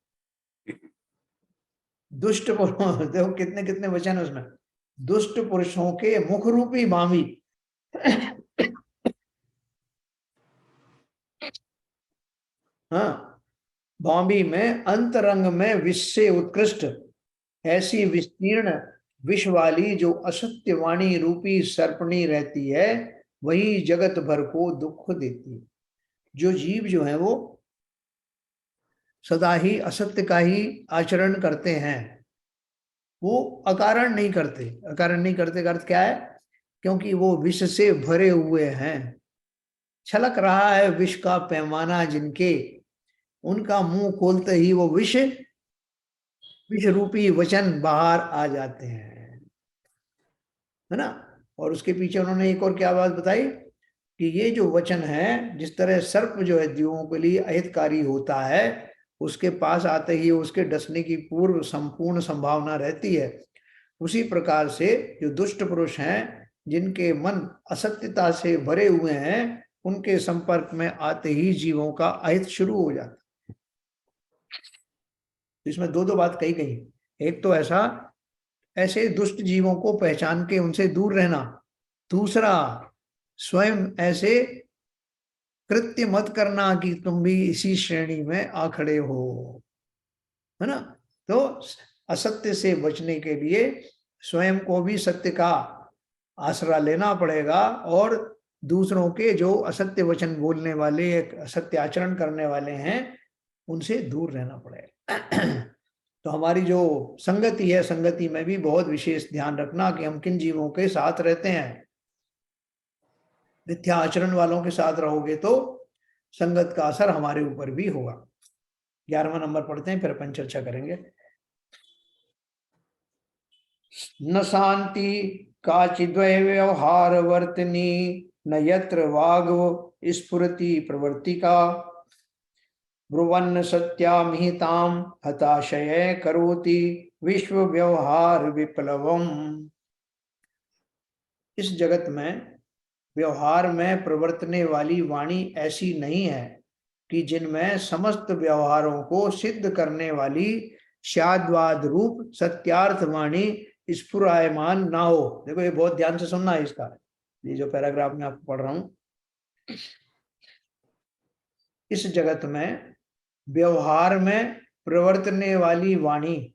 दुष्ट पुरुषों, देखो कितने कितने वचन उसमें। दुष्ट पुरुषों के मुख रूपी बामी हाँ, बामी में अंतरंग में विष से उत्कृष्ट ऐसी विस्तीर्ण विष वाली जो असत्यवाणी रूपी सर्पणी रहती है, वही जगत भर को दुख देती है। जो जीव जो है वो सदा ही असत्य का ही आचरण करते हैं, वो अकारण नहीं करते। अकारण नहीं करते का अर्थ क्या है? क्योंकि वो विष से भरे हुए हैं। छलक रहा है विष का पैमाना जिनके, उनका मुंह खोलते ही वो विष रूपी वचन बाहर आ जाते हैं, है ना। और उसके पीछे उन्होंने एक और क्या बात बताई कि ये जो वचन है, जिस तरह सर्प जो है जीवों के लिए अहितकारी होता है, उसके पास आते ही उसके डसने की पूर्व संपूर्ण संभावना रहती है, उसी प्रकार से जो दुष्ट पुरुष हैं, जिनके मन असत्यता से भरे हुए हैं, उनके संपर्क में आते ही जीवों का अहित शुरू हो जाता है। इसमें दो बात कही गई। एक तो ऐसे दुष्ट जीवों को पहचान के उनसे दूर रहना, दूसरा स्वयं ऐसे कृत्य मत करना कि तुम भी इसी श्रेणी में आ खड़े हो, है ना। तो असत्य से बचने के लिए स्वयं को भी सत्य का आसरा लेना पड़ेगा, और दूसरों के जो असत्य वचन बोलने वाले, असत्य आचरण करने वाले हैं, उनसे दूर रहना पड़ेगा। तो हमारी जो संगति है, संगति में भी बहुत विशेष ध्यान रखना कि हम किन जीवों के साथ रहते हैं। मिथ्या आचरण वालों के साथ रहोगे तो संगत का असर हमारे ऊपर भी होगा। 11वां नंबर पढ़ते हैं, फिर अपन चर्चा करेंगे। न शांति काचिद्वय व्यवहार वर्तनी, न यत्र वाग्व स्फुरति प्रवर्तिका, ब्रुवन्न सत्यामिहिताम हताशय करोति विश्व व्यवहार विप्लवम। इस जगत में व्यवहार में प्रवर्तने वाली वाणी ऐसी नहीं है कि जिनमें समस्त व्यवहारों को सिद्ध करने वाली शाद्वाद रूप सत्यार्थ वाणी स्फुरायमान ना हो। देखो ये बहुत ध्यान से सुनना है इसका, ये जो पैराग्राफ में आपको पढ़ रहा हूं। इस जगत में व्यवहार में प्रवर्तने वाली वाणी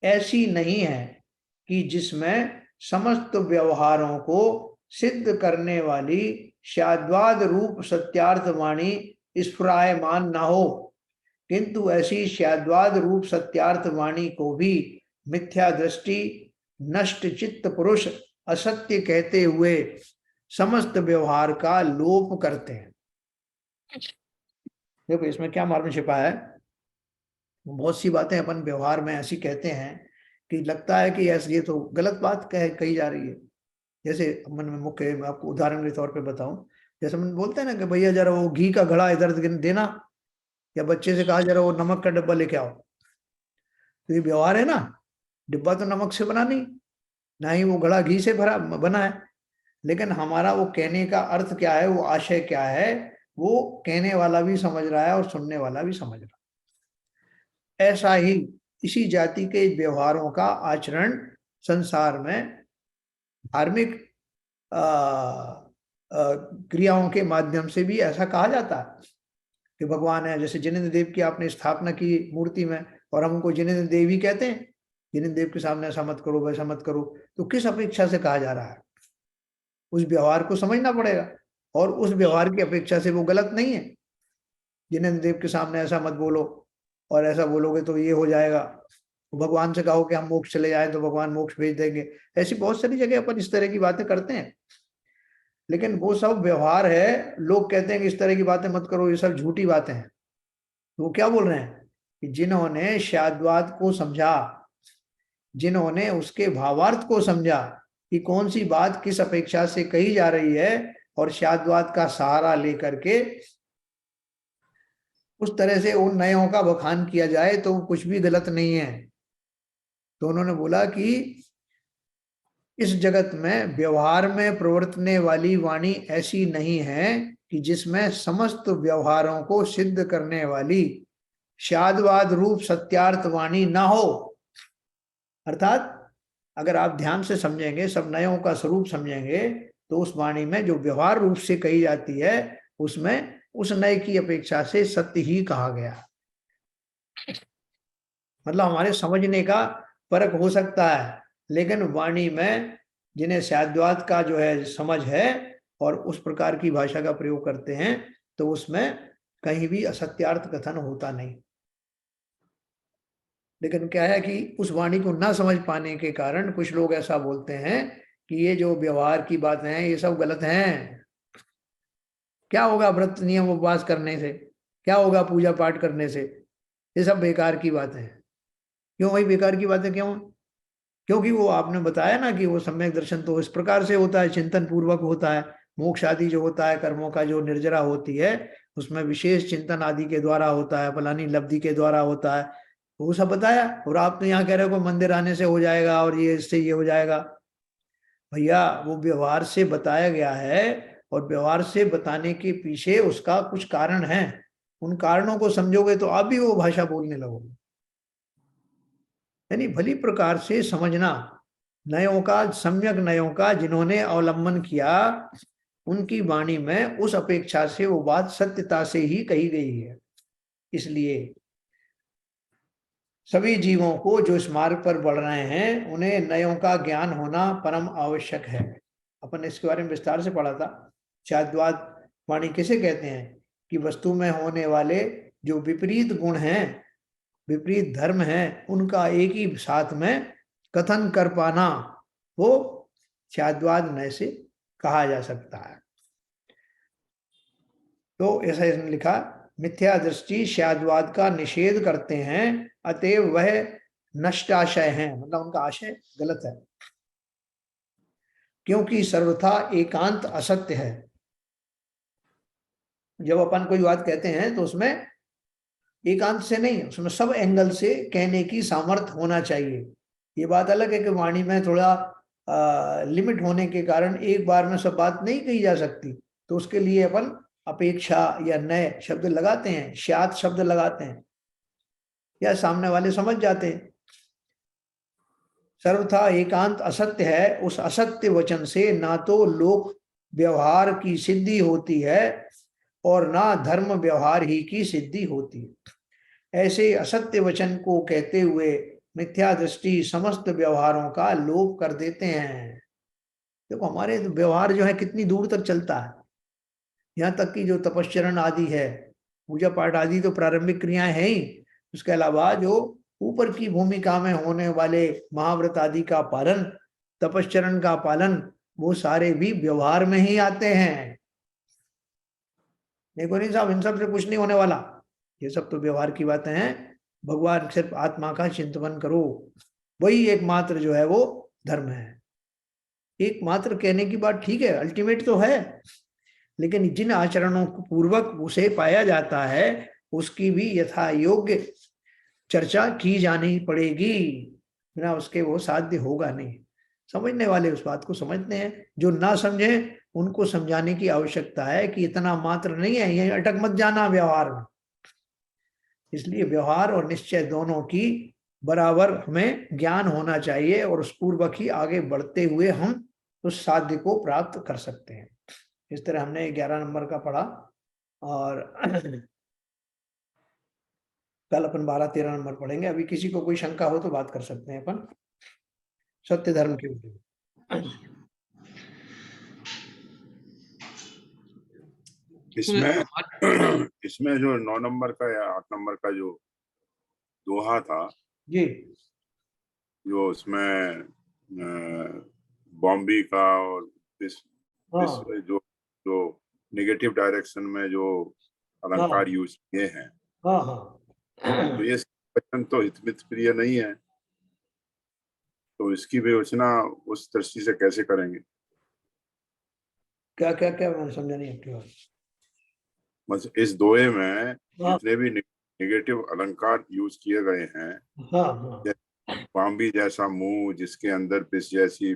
ऐसी नहीं है कि जिसमें समस्त व्यवहारों को सिद्ध करने वाली शाद्वाद रूप सत्यार्थ वाणी स्फुरायमान ना हो, किंतु ऐसी शाद्वाद रूप सत्यार्थ वाणी को भी मिथ्या दृष्टि नष्ट चित्त पुरुष असत्य कहते हुए समस्त व्यवहार का लोप करते हैं। देखो इसमें क्या मर्म छिपा है। बहुत सी बातें अपन व्यवहार में ऐसी कहते हैं कि लगता है कि ऐसे ये तो गलत बात कही जा रही है। जैसे मन में मुख्य, मैं आपको उदाहरण के तौर पे बताऊं, जैसे मन बोलते हैं ना कि भैया जरा वो घी का घड़ा इधर देना, या बच्चे से कहा जरा वो नमक का डिब्बा लेके आओ। तो ये व्यवहार है ना, डिब्बा तो नमक से बना नहीं, ना ही वो घड़ा घी से बना है। लेकिन हमारा वो कहने का अर्थ क्या है, वो आशय क्या है, वो कहने वाला भी समझ रहा है और सुनने वाला भी समझ रहा है। ऐसा ही इसी जाति के व्यवहारों का आचरण संसार में धार्मिक क्रियाओं के माध्यम से भी ऐसा कहा जाता है कि भगवान है। जैसे जिनेंद्र देव की आपने स्थापना की मूर्ति में, और हम उनको जिनेंद्र देव ही कहते हैं। जिनेंद्र देव के सामने ऐसा मत करो, वैसा मत करो, तो किस अपेक्षा से कहा जा रहा है? उस व्यवहार को समझना पड़ेगा, और उस व्यवहार की अपेक्षा से वो गलत नहीं है। जिनेंद्र देव के सामने ऐसा मत बोलो, और ऐसा बोलोगे तो ये हो जाएगा। भगवान से कहो कि हम मोक्ष चले जाए तो भगवान मोक्ष भेज देंगे। ऐसी बहुत सारी जगह अपन इस तरह की बातें करते हैं, लेकिन वो सब व्यवहार है। लोग कहते हैं कि इस तरह की बातें मत करो, ये सब झूठी बातें हैं। तो वो क्या बोल रहे हैं कि जिन्होंने शाद्वाद को समझा, जिन्होंने उसके भावार्थ को समझा कि कौन सी बात किस अपेक्षा से कही जा रही है, और शाद्वाद का सहारा लेकर के उस तरह से उन नयों का बखान किया जाए तो कुछ भी गलत नहीं है। तो उन्होंने बोला कि इस जगत में व्यवहार में प्रवर्तने वाली वाणी ऐसी नहीं है कि जिसमें समस्त व्यवहारों को सिद्ध करने वाली शाद्वाद रूप सत्यार्थ वाणी ना हो। अर्थात अगर आप ध्यान से समझेंगे, सब नयों का स्वरूप समझेंगे, तो उस वाणी में जो व्यवहार रूप से कही जाती है, उसमें उस नय की अपेक्षा से सत्य ही कहा गया। मतलब हमारे समझने का फर्क हो सकता है, लेकिन वाणी में जिन्हें शाद्वाद का जो है समझ है और उस प्रकार की भाषा का प्रयोग करते हैं, तो उसमें कहीं भी असत्यार्थ कथन होता नहीं। लेकिन क्या है कि उस वाणी को ना समझ पाने के कारण कुछ लोग ऐसा बोलते हैं कि ये जो व्यवहार की बातें हैं ये सब गलत हैं। क्या होगा व्रत नियम उपवास करने से, क्या होगा पूजा पाठ करने से, ये सब बेकार की बातें हैं। क्यों भाई बेकार की बातें क्यों? क्योंकि वो आपने बताया ना कि वो सम्यक दर्शन तो इस प्रकार से होता है, चिंतन पूर्वक होता है, मोक्ष आदि जो होता है, कर्मों का जो निर्जरा होती है, उसमें विशेष चिंतन आदि के द्वारा होता है, फलानी लब्धि के द्वारा होता है, वो सब बताया। और आप तो यहाँ कह रहे हो को मंदिर आने से हो जाएगा और ये इससे ये हो जाएगा। भैया वो व्यवहार से बताया गया है, और व्यवहार से बताने के पीछे उसका कुछ कारण है। उन कारणों को समझोगे तो आप भी वो भाषा बोलने लगोगे। यानी भली प्रकार से समझना, नयों का, सम्यक नयों का जिन्होंने अवलंबन किया, उनकी वाणी में उस अपेक्षा से वो बात सत्यता से ही कही गई है। इसलिए सभी जीवों को जो इस मार्ग पर बढ़ रहे हैं, उन्हें नयों का ज्ञान होना परम आवश्यक है। अपन इसके बारे में विस्तार से पढ़ा था। छाद्वाद वाणी किसे कहते हैं कि वस्तु में होने वाले जो विपरीत गुण हैं, विपरीत धर्म हैं, उनका एक ही साथ में कथन कर पाना, वो छाद्वाद नय से कहा जा सकता है। तो ऐसा इसने लिखा, मिथ्या दृष्टि शाद्वाद का निषेध करते हैं, अतएव वह नष्टाशय हैं, मतलब उनका आशय गलत है, क्योंकि सर्वथा एकांत असत्य है। जब अपन कोई बात कहते हैं तो उसमें एकांत से नहीं, उसमें सब एंगल से कहने की सामर्थ्य होना चाहिए। ये बात अलग है कि वाणी में थोड़ा लिमिट होने के कारण एक बार में सब बात नहीं कही जा सकती, तो उसके लिए अपन अपेक्षा या नए शब्द लगाते हैं, शायद शब्द लगाते हैं, या सामने वाले समझ जाते हैं। सर्वथा एकांत असत्य है, उस असत्य वचन से ना तो लोक व्यवहार की सिद्धि होती है और ना धर्म व्यवहार ही की सिद्धि होती है। ऐसे असत्य वचन को कहते हुए मिथ्या दृष्टि समस्त व्यवहारों का लोप कर देते हैं। देखो हमारे व्यवहार जो है कितनी दूर तक चलता है, यहाँ तक कि जो तपश्चरण आदि है, पूजा पाठ आदि तो प्रारंभिक क्रियाएं हैं ही, उसके अलावा जो ऊपर की भूमिका में होने वाले महाव्रत आदि का पालन, तपश्चरण का पालन, वो सारे भी व्यवहार में ही आते हैं। देखो नहीं साहब, इन सब से कुछ नहीं होने वाला, ये सब तो व्यवहार की बातें हैं। भगवान सिर्फ आत्मा का चिंतन करो, वही एकमात्र जो है वो धर्म है। एकमात्र कहने की बात ठीक है, अल्टीमेट तो है, लेकिन जिन आचरणों को पूर्वक उसे पाया जाता है, उसकी भी यथा योग्य चर्चा की जानी पड़ेगी, बिना उसके वो साध्य होगा नहीं। समझने वाले उस बात को समझते हैं, जो ना समझे उनको समझाने की आवश्यकता है कि इतना मात्र नहीं है, यही अटक मत जाना व्यवहार में। इसलिए व्यवहार और निश्चय दोनों की बराबर हमें ज्ञान होना चाहिए, और उस पूर्वक ही आगे बढ़ते हुए हम उस साध्य को प्राप्त कर सकते हैं। इस तरह हमने 11 नंबर का पढ़ा, और कल अपन 12-13 नंबर पढ़ेंगे। अभी किसी को कोई शंका हो तो बात कर सकते हैं अपन सत्य धर्म के ऊपर। इसमें जो 9 नंबर का या 8 नंबर का जो दोहा था जी, जो उसमें बॉम्बे का और जो जो नेगेटिव डायरेक्शन में जो अलंकार यूज किए हैं, तो ये वचन तो हितमित प्रिय नहीं है, तो इसकी विवेचना उस दृष्टि से कैसे करेंगे? क्या क्या क्या, मैं समझा नहीं आपकी बात। बस इस दोहे में जितने भी नेगेटिव अलंकार यूज किए गए हैं, बॉम्बे जैसा मुंह जिसके अंदर पिस जैसी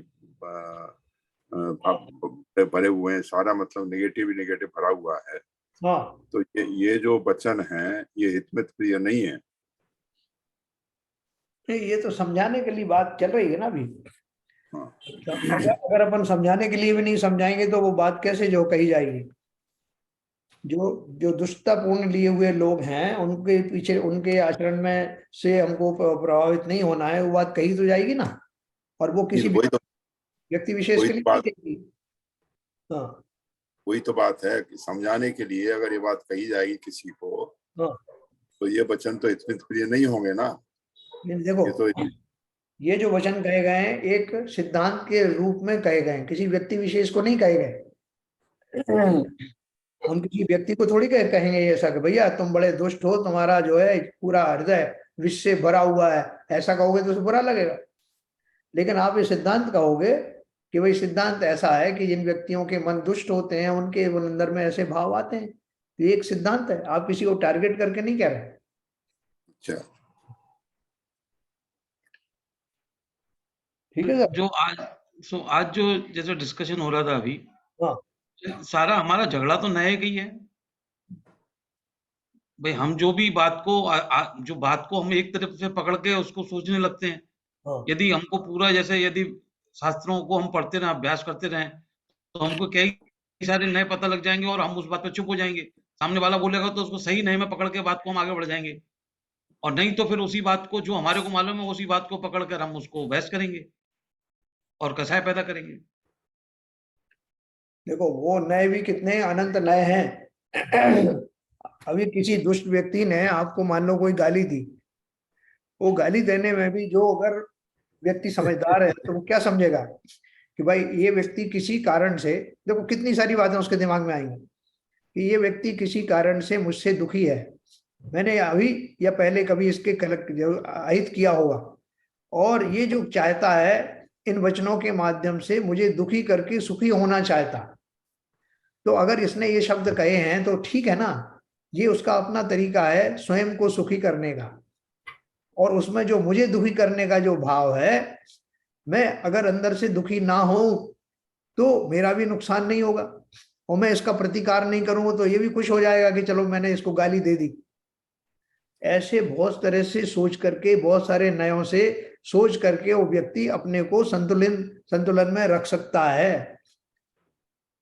भरे हुए हैं, सारा मतलब नेगेटिव ही नेगेटिव भरा हुआ है। तो ये जो वचन है ये हितमित प्रिय नहीं है। ये तो समझाने के लिए बात चल रही है ना अभी। अगर अपन समझाने के लिए भी नहीं समझाएंगे तो वो बात कैसे जो कही जाएगी। जो जो दुष्टतापूर्ण लिए हुए लोग हैं, उनके पीछे, उनके आचरण में से हमको प्रभावित नहीं होना है, वो बात कही तो जाएगी ना, और वो किसी व्यक्ति विशेष के लिए नहीं कहेगी। वही तो बात है कि समझाने के लिए अगर ये बात कही जाएगी किसी को, तो ये वचन तो हितमित प्रिय नहीं होंगे ना। देखो ये जो वचन कहे गए हैं एक सिद्धांत के रूप में कहे गए हैं, किसी व्यक्ति विशेष को नहीं कहे गए। हम किसी व्यक्ति को थोड़ी कहेंगे ऐसा कि भैया तुम बड़े दुष्ट हो, तुम्हारा जो है पूरा हृदय विष से भरा हुआ है, ऐसा कहोगे तो उसे बुरा लगेगा। लेकिन आप ये सिद्धांत कहोगे कि भाई सिद्धांत ऐसा है कि जिन व्यक्तियों के मन दुष्ट होते हैं उनके अंदर में ऐसे भाव आते हैं। ये एक सिद्धांत है, आप किसी को टारगेट करके नहीं कह रहे। अच्छा, ठीक है सर। जो आज जो जैसे डिस्कशन हो रहा था अभी, हाँ सारा हमारा झगड़ा तो नए का ही है भाई। हम जो भी बात को जो बात को हम एक तरफ से पकड़ के उसको सोचने लगते हैं। हाँ यदि हमको पूरा जैसे यदि शास्त्रों को हम पढ़ते रहें, अभ्यास करते रहें, तो हमको कई सारे नए पता लग जाएंगे और हम उस बात पे चुप हो जाएंगे। सामने वाला बोलेगा तो उसको सही नए में पकड़ के बात को हम आगे बढ़ जाएंगे, और नहीं तो फिर उसी बात को जो हमारे को मालूम है उसी बात को पकड़ कर हम उसको बहस करेंगे और कसाय पैदा करेंगे। देखो, वो नए भी कितने अनंत नए हैं। अभी किसी दुष्ट व्यक्ति ने आपको मान लो कोई गाली दी, वो गाली देने में भी जो अगर व्यक्ति समझदार है तो वो क्या समझेगा कि भाई ये व्यक्ति किसी कारण से, देखो कितनी सारी बातें उसके दिमाग में आएंगी कि ये व्यक्ति किसी कारण से मुझसे दुखी है, मैंने अभी या पहले कभी इसके अहित किया होगा, और ये जो चाहता है इन वचनों के माध्यम से मुझे दुखी करके सुखी होना चाहता। तो अगर इसने ये शब्द कहे हैं तो ठीक है ना, ये उसका अपना तरीका है स्वयं को सुखी करने का, और उसमें जो मुझे दुखी करने का जो भाव है, मैं अगर अंदर से दुखी ना हो तो मेरा भी नुकसान नहीं होगा, और मैं इसका प्रतिकार नहीं करूंगा तो ये भी खुश हो जाएगा कि चलो मैंने इसको गाली दे दी। ऐसे बहुत तरह से सोच करके, बहुत सारे नयों से सोच करके वो व्यक्ति अपने को संतुलन में रख सकता है।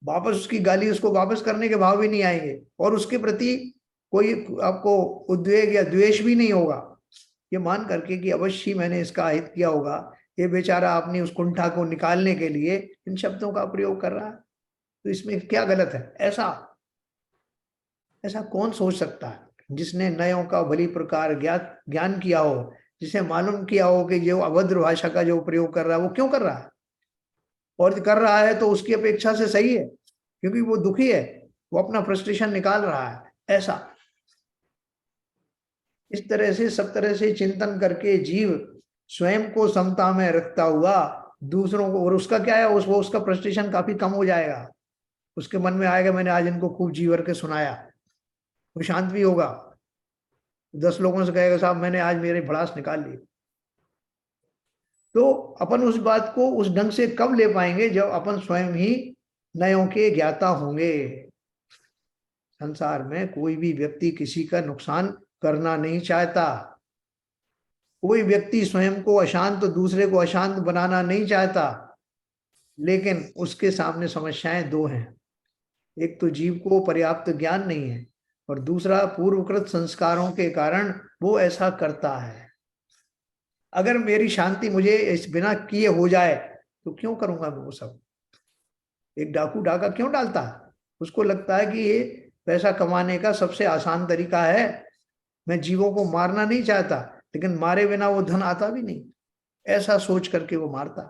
वापस उसकी गाली उसको वापस करने के भाव भी नहीं आएंगे, और उसके प्रति कोई आपको उद्वेग या द्वेष भी नहीं होगा, ये मान करके कि अवश्य मैंने इसका हित किया होगा, ये बेचारा अपनी उस कुंठा को निकालने के लिए इन शब्दों का प्रयोग कर रहा है, तो इसमें क्या गलत है। ऐसा कौन सोच सकता है जिसने नयों का भली प्रकार ज्ञान किया हो, जिसे मालूम किया हो कि जो अभद्र भाषा का जो प्रयोग कर रहा है वो क्यों कर रहा है, और कर रहा है तो उसकी अपेक्षा से सही है, क्योंकि वो दुखी है, वो अपना फ्रस्ट्रेशन निकाल रहा है। ऐसा इस तरह से सब तरह से चिंतन करके जीव स्वयं को समता में रखता हुआ दूसरों को, और उसका क्या है, उसका फ्रस्ट्रेशन काफी कम हो जाएगा, उसके मन में आएगा मैंने आज इनको खूब जी भर के सुनाया, वो शांत भी होगा। 10 लोगों से कहेगा साहब मैंने आज मेरे भड़ास निकाल ली। तो अपन उस बात को उस ढंग से कब ले पाएंगे, जब अपन स्वयं ही नयों के ज्ञाता होंगे। संसार में कोई भी व्यक्ति किसी का नुकसान करना नहीं चाहता, कोई व्यक्ति स्वयं को अशांत तो दूसरे को अशांत बनाना नहीं चाहता, लेकिन उसके सामने समस्याएं दो हैं, एक तो जीव को पर्याप्त ज्ञान नहीं है, और दूसरा पूर्वकृत संस्कारों के कारण वो ऐसा करता है। अगर मेरी शांति मुझे इस बिना किए हो जाए तो क्यों करूंगा मैं वो सब। एक डाकू डाका क्यों डालता है, उसको लगता है कि ये पैसा कमाने का सबसे आसान तरीका है, मैं जीवों को मारना नहीं चाहता, लेकिन मारे बिना वो धन आता भी नहीं, ऐसा सोच करके वो मारता।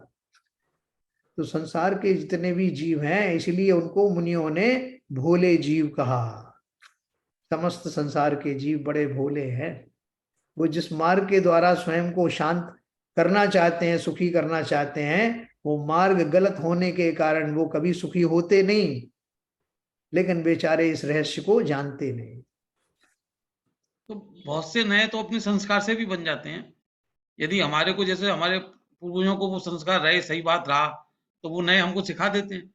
तो संसार के जितने भी जीव हैं, इसलिए उनको मुनियों ने भोले जीव कहा। समस्त संसार के जीव बड़े भोले हैं, वो जिस मार्ग के द्वारा स्वयं को शांत करना चाहते हैं, सुखी करना चाहते हैं, वो मार्ग गलत होने के कारण वो कभी सुखी होते नहीं, लेकिन बेचारे इस रहस्य को जानते नहीं। तो बहुत से नए तो अपने संस्कार से भी बन जाते हैं। यदि हमारे को जैसे हमारे पूर्वजों को वो संस्कार रहे, सही बात रहा, तो वो नए हमको सिखा देते हैं।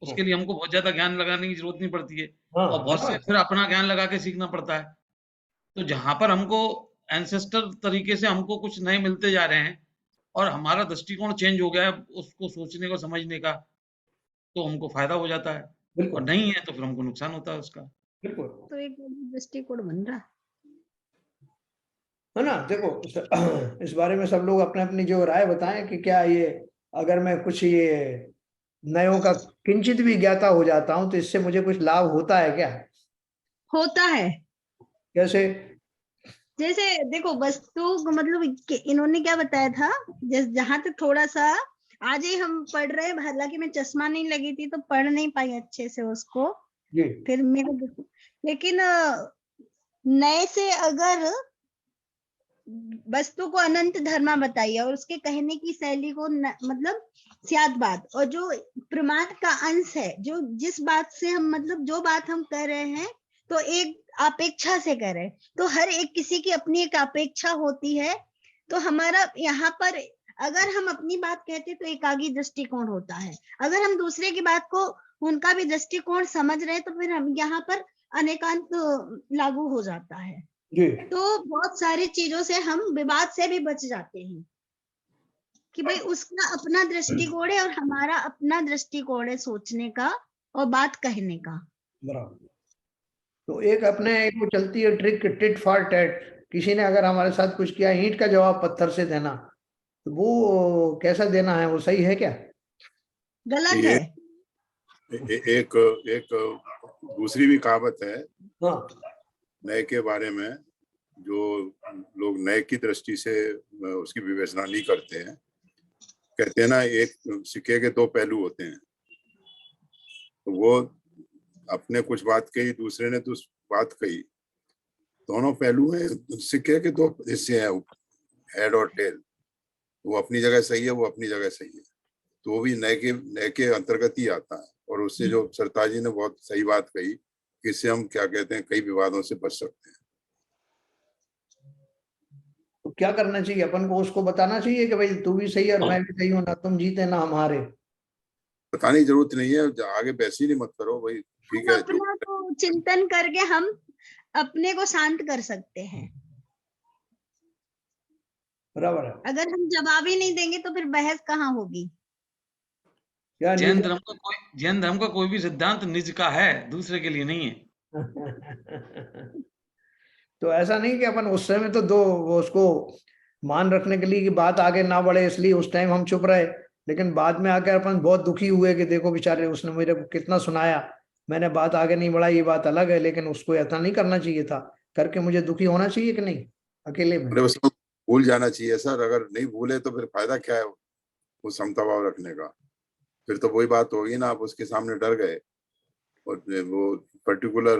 उसके लिए हमको बहुत ज्यादा ज्ञान लगाने की जरूरत नहीं पड़ती है, और बहुत से फिर अपना ज्ञान लगा के सीखना पड़ता है। तो जहां पर हमको एंसेस्टर तरीके से हमको कुछ नए मिलते जा रहे हैं और हमारा दृष्टिकोण चेंज हो गया है उसको सोचने को समझने का, तो हमको फायदा हो जाता है, और नहीं है तो फिर हमको नुकसान होता है उसका। तो एक दृष्टिकोण बन रहा है ना। देखो इस बारे में सब लोग अपने अपनी जो राय बताएं कि क्या ये, अगर मैं कुछ ये नयों का किंचित भी ज्ञाता हो जाता हूं तो इससे मुझे कुछ लाभ होता है क्या। होता है। कैसे। जैसे देखो वस्तु मतलब इन्होंने क्या बताया था, जहां तक थोड़ा सा आज ही हम पढ़ रहे हैं, हालांकि मैं चश्मा नहीं लगी थी तो पढ़ नहीं पाई अच्छे से उसको जी। फिर मेरे, लेकिन नए से अगर वस्तु को अनंत धर्मा बताइए और उसके कहने की शैली को मतलब स्याद बात, और जो प्रमाण का अंश है, जो जिस बात से हम मतलब जो बात हम कर रहे हैं तो एक अपेक्षा से कर रहे हैं, तो हर एक किसी की अपनी एक अपेक्षा होती है। तो हमारा यहाँ पर अगर हम अपनी बात कहते तो एकागी दृष्टिकोण होता है, अगर हम दूसरे की बात को उनका भी दृष्टिकोण समझ रहे हैं तो फिर हम यहाँ पर अनेकांत लागू हो जाता है। जी। तो बहुत सारी चीजों से हम विवाद से भी बच जाते हैं कि भाई उसका अपना दृष्टिकोण है और हमारा अपना दृष्टिकोण है सोचने का और बात कहने का। बराबर। तो एक अपने एक वो चलती है ट्रिक, टिट फॉर टैट। किसी ने अगर हमारे साथ कुछ किया, ईंट का जवाब पत्थर से देना, तो वो कैसा देना है, वो सही है क्या? गलत है। एक दूसरी भी कहावत है हाँ। नए के बारे में, जो लोग नए की दृष्टि से उसकी विवेचना नहीं करते हैं। कहते हैं ना, एक सिक्के के दो पहलू होते हैं। तो वो अपने कुछ बात कही, दूसरे ने तो बात कही, दोनों पहलू हैं सिक्के के, दो हिस्से हैं, हेड और टेल। वो अपनी जगह सही है, वो अपनी जगह सही है, तो वो भी नए के अंतर्गत ही आता है। और उससे जो सरताज जी ने बहुत सही बात कही कि इससे हम क्या कहते हैं, कई विवादों से बच सकते हैं। तो क्या करना चाहिए अपन को? उसको बताना चाहिए कि भाई तू भी सही है और मैं भी सही हूं, ना तुम जीते ना हम हारे। बताने की जरूरत नहीं है, आगे बहस ही नहीं मत करो भाई, ठीक है। अपना को चिंतन करके हम अपने को शांत कर सकते हैं। बराबर है। अगर हम जवाब ही नहीं देंगे तो फिर बहस कहाँ होगी? क्या जैन धर्म का कोई भी सिद्धांत निज का है, दूसरे के लिए नहीं है। तो ऐसा नहीं कि अपन उस समय तो दो वो उसको मान रखने के लिए कि बात आगे ना बढ़े, इसलिए उस टाइम हम चुप रहे, लेकिन बाद में आकर अपन बहुत दुखी हुए कि देखो बेचारे उसने मेरे को कितना सुनाया, मैंने बात आगे नहीं बढ़ाई, ये बात अलग है, लेकिन उसको ऐसा नहीं करना चाहिए था, करके मुझे दुखी होना चाहिए कि नहीं अकेले में? अरे उसको भूल जाना चाहिए सर, अगर नहीं भूले तो फिर फायदा क्या है वो समता भाव रखने का? फिर तो वही बात होगी ना, आप उसके सामने डर गए और वो पर्टिकुलर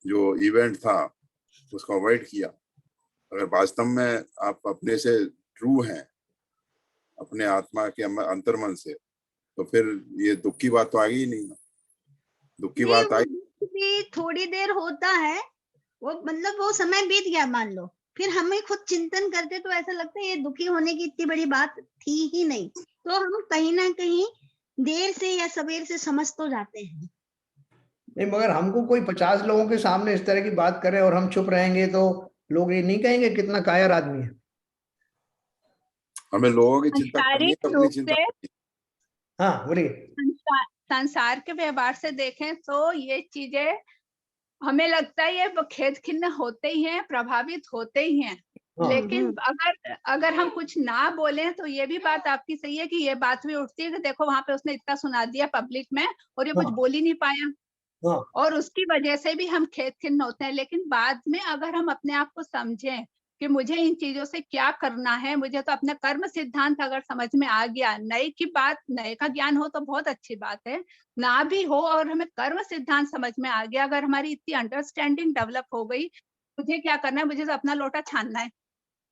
जो इवेंट था उसको अवॉइड किया। अगर वास्तव में आप अपने से ट्रू हैं, अपने आत्मा के अंतर्मन से, तो फिर ये दुख की बात तो आएगी ही नहीं। दुख की बात आई भी थोड़ी देर होता है, वो मतलब वो समय बीत गया मान लो, फिर हमें खुद चिंतन करते तो ऐसा लगता है ये दुखी होने की इतनी बड़ी बात थी ही नहीं। तो हम कहीं ना कहीं देर से या सवेर से समझ तो जाते हैं। नहीं, मगर हमको कोई 50 लोगों के सामने इस तरह की बात करे और हम चुप रहेंगे तो लोग ये नहीं कहेंगे कितना कायर आदमी है? हमें लोगों की चिंता करनी है, सांसारिक अपनी रूप चिंता से करनी है। हाँ बोलिए। संसार के व्यवहार से देखें तो ये चीजें हमें लगता है ये खेद खिन्न होते ही हैं, प्रभावित होते ही हैं। हाँ। लेकिन अगर हम कुछ ना बोलें तो ये भी बात आपकी सही है कि ये बात भी उठती है कि देखो वहां पे उसने इतना सुना दिया पब्लिक में और ये कुछ हाँ। बोल ही नहीं पाया, हाँ। और उसकी वजह से भी हम खेद खिन्न होते हैं। लेकिन बाद में अगर हम अपने आप को समझें कि मुझे इन चीजों से क्या करना है, मुझे तो अपना कर्म सिद्धांत अगर समझ में आ गया, नए की बात, नए का ज्ञान हो तो बहुत अच्छी बात है, ना भी हो और हमें कर्म सिद्धांत समझ में आ गया, अगर हमारी इतनी अंडरस्टैंडिंग डेवलप हो गई, मुझे क्या करना है, मुझे तो अपना लोटा छानना है,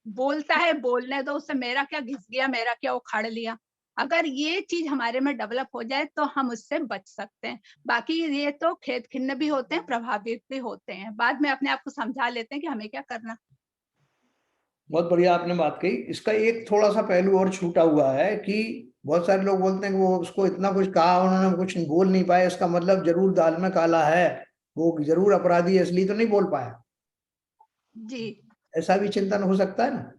बोलता है बोलने दो, उससे मेरा क्या घिस गया, मेरा क्या उखाड़ लिया। अगर ये चीज हमारे में डेवलप हो जाए तो हम उससे बच सकते हैं। बाकी ये तो खेद खिन्न भी होते हैं, प्रभावित भी होते हैं, बाद में अपने आप को समझा लेते हैं कि हमें क्या करना। बहुत बढ़िया आपने बात कही। इसका एक थोड़ा सा पहलू और छूटा हुआ है कि बहुत सारे लोग बोलते हैं कि वो उसको इतना कुछ कहा, उन्होंने कुछ बोल नहीं पाया, इसका मतलब जरूर दाल में काला है, वो जरूर अपराधी है, इसलिए तो नहीं बोल पाया। जी, ऐसा भी चिंतन हो सकता है ना?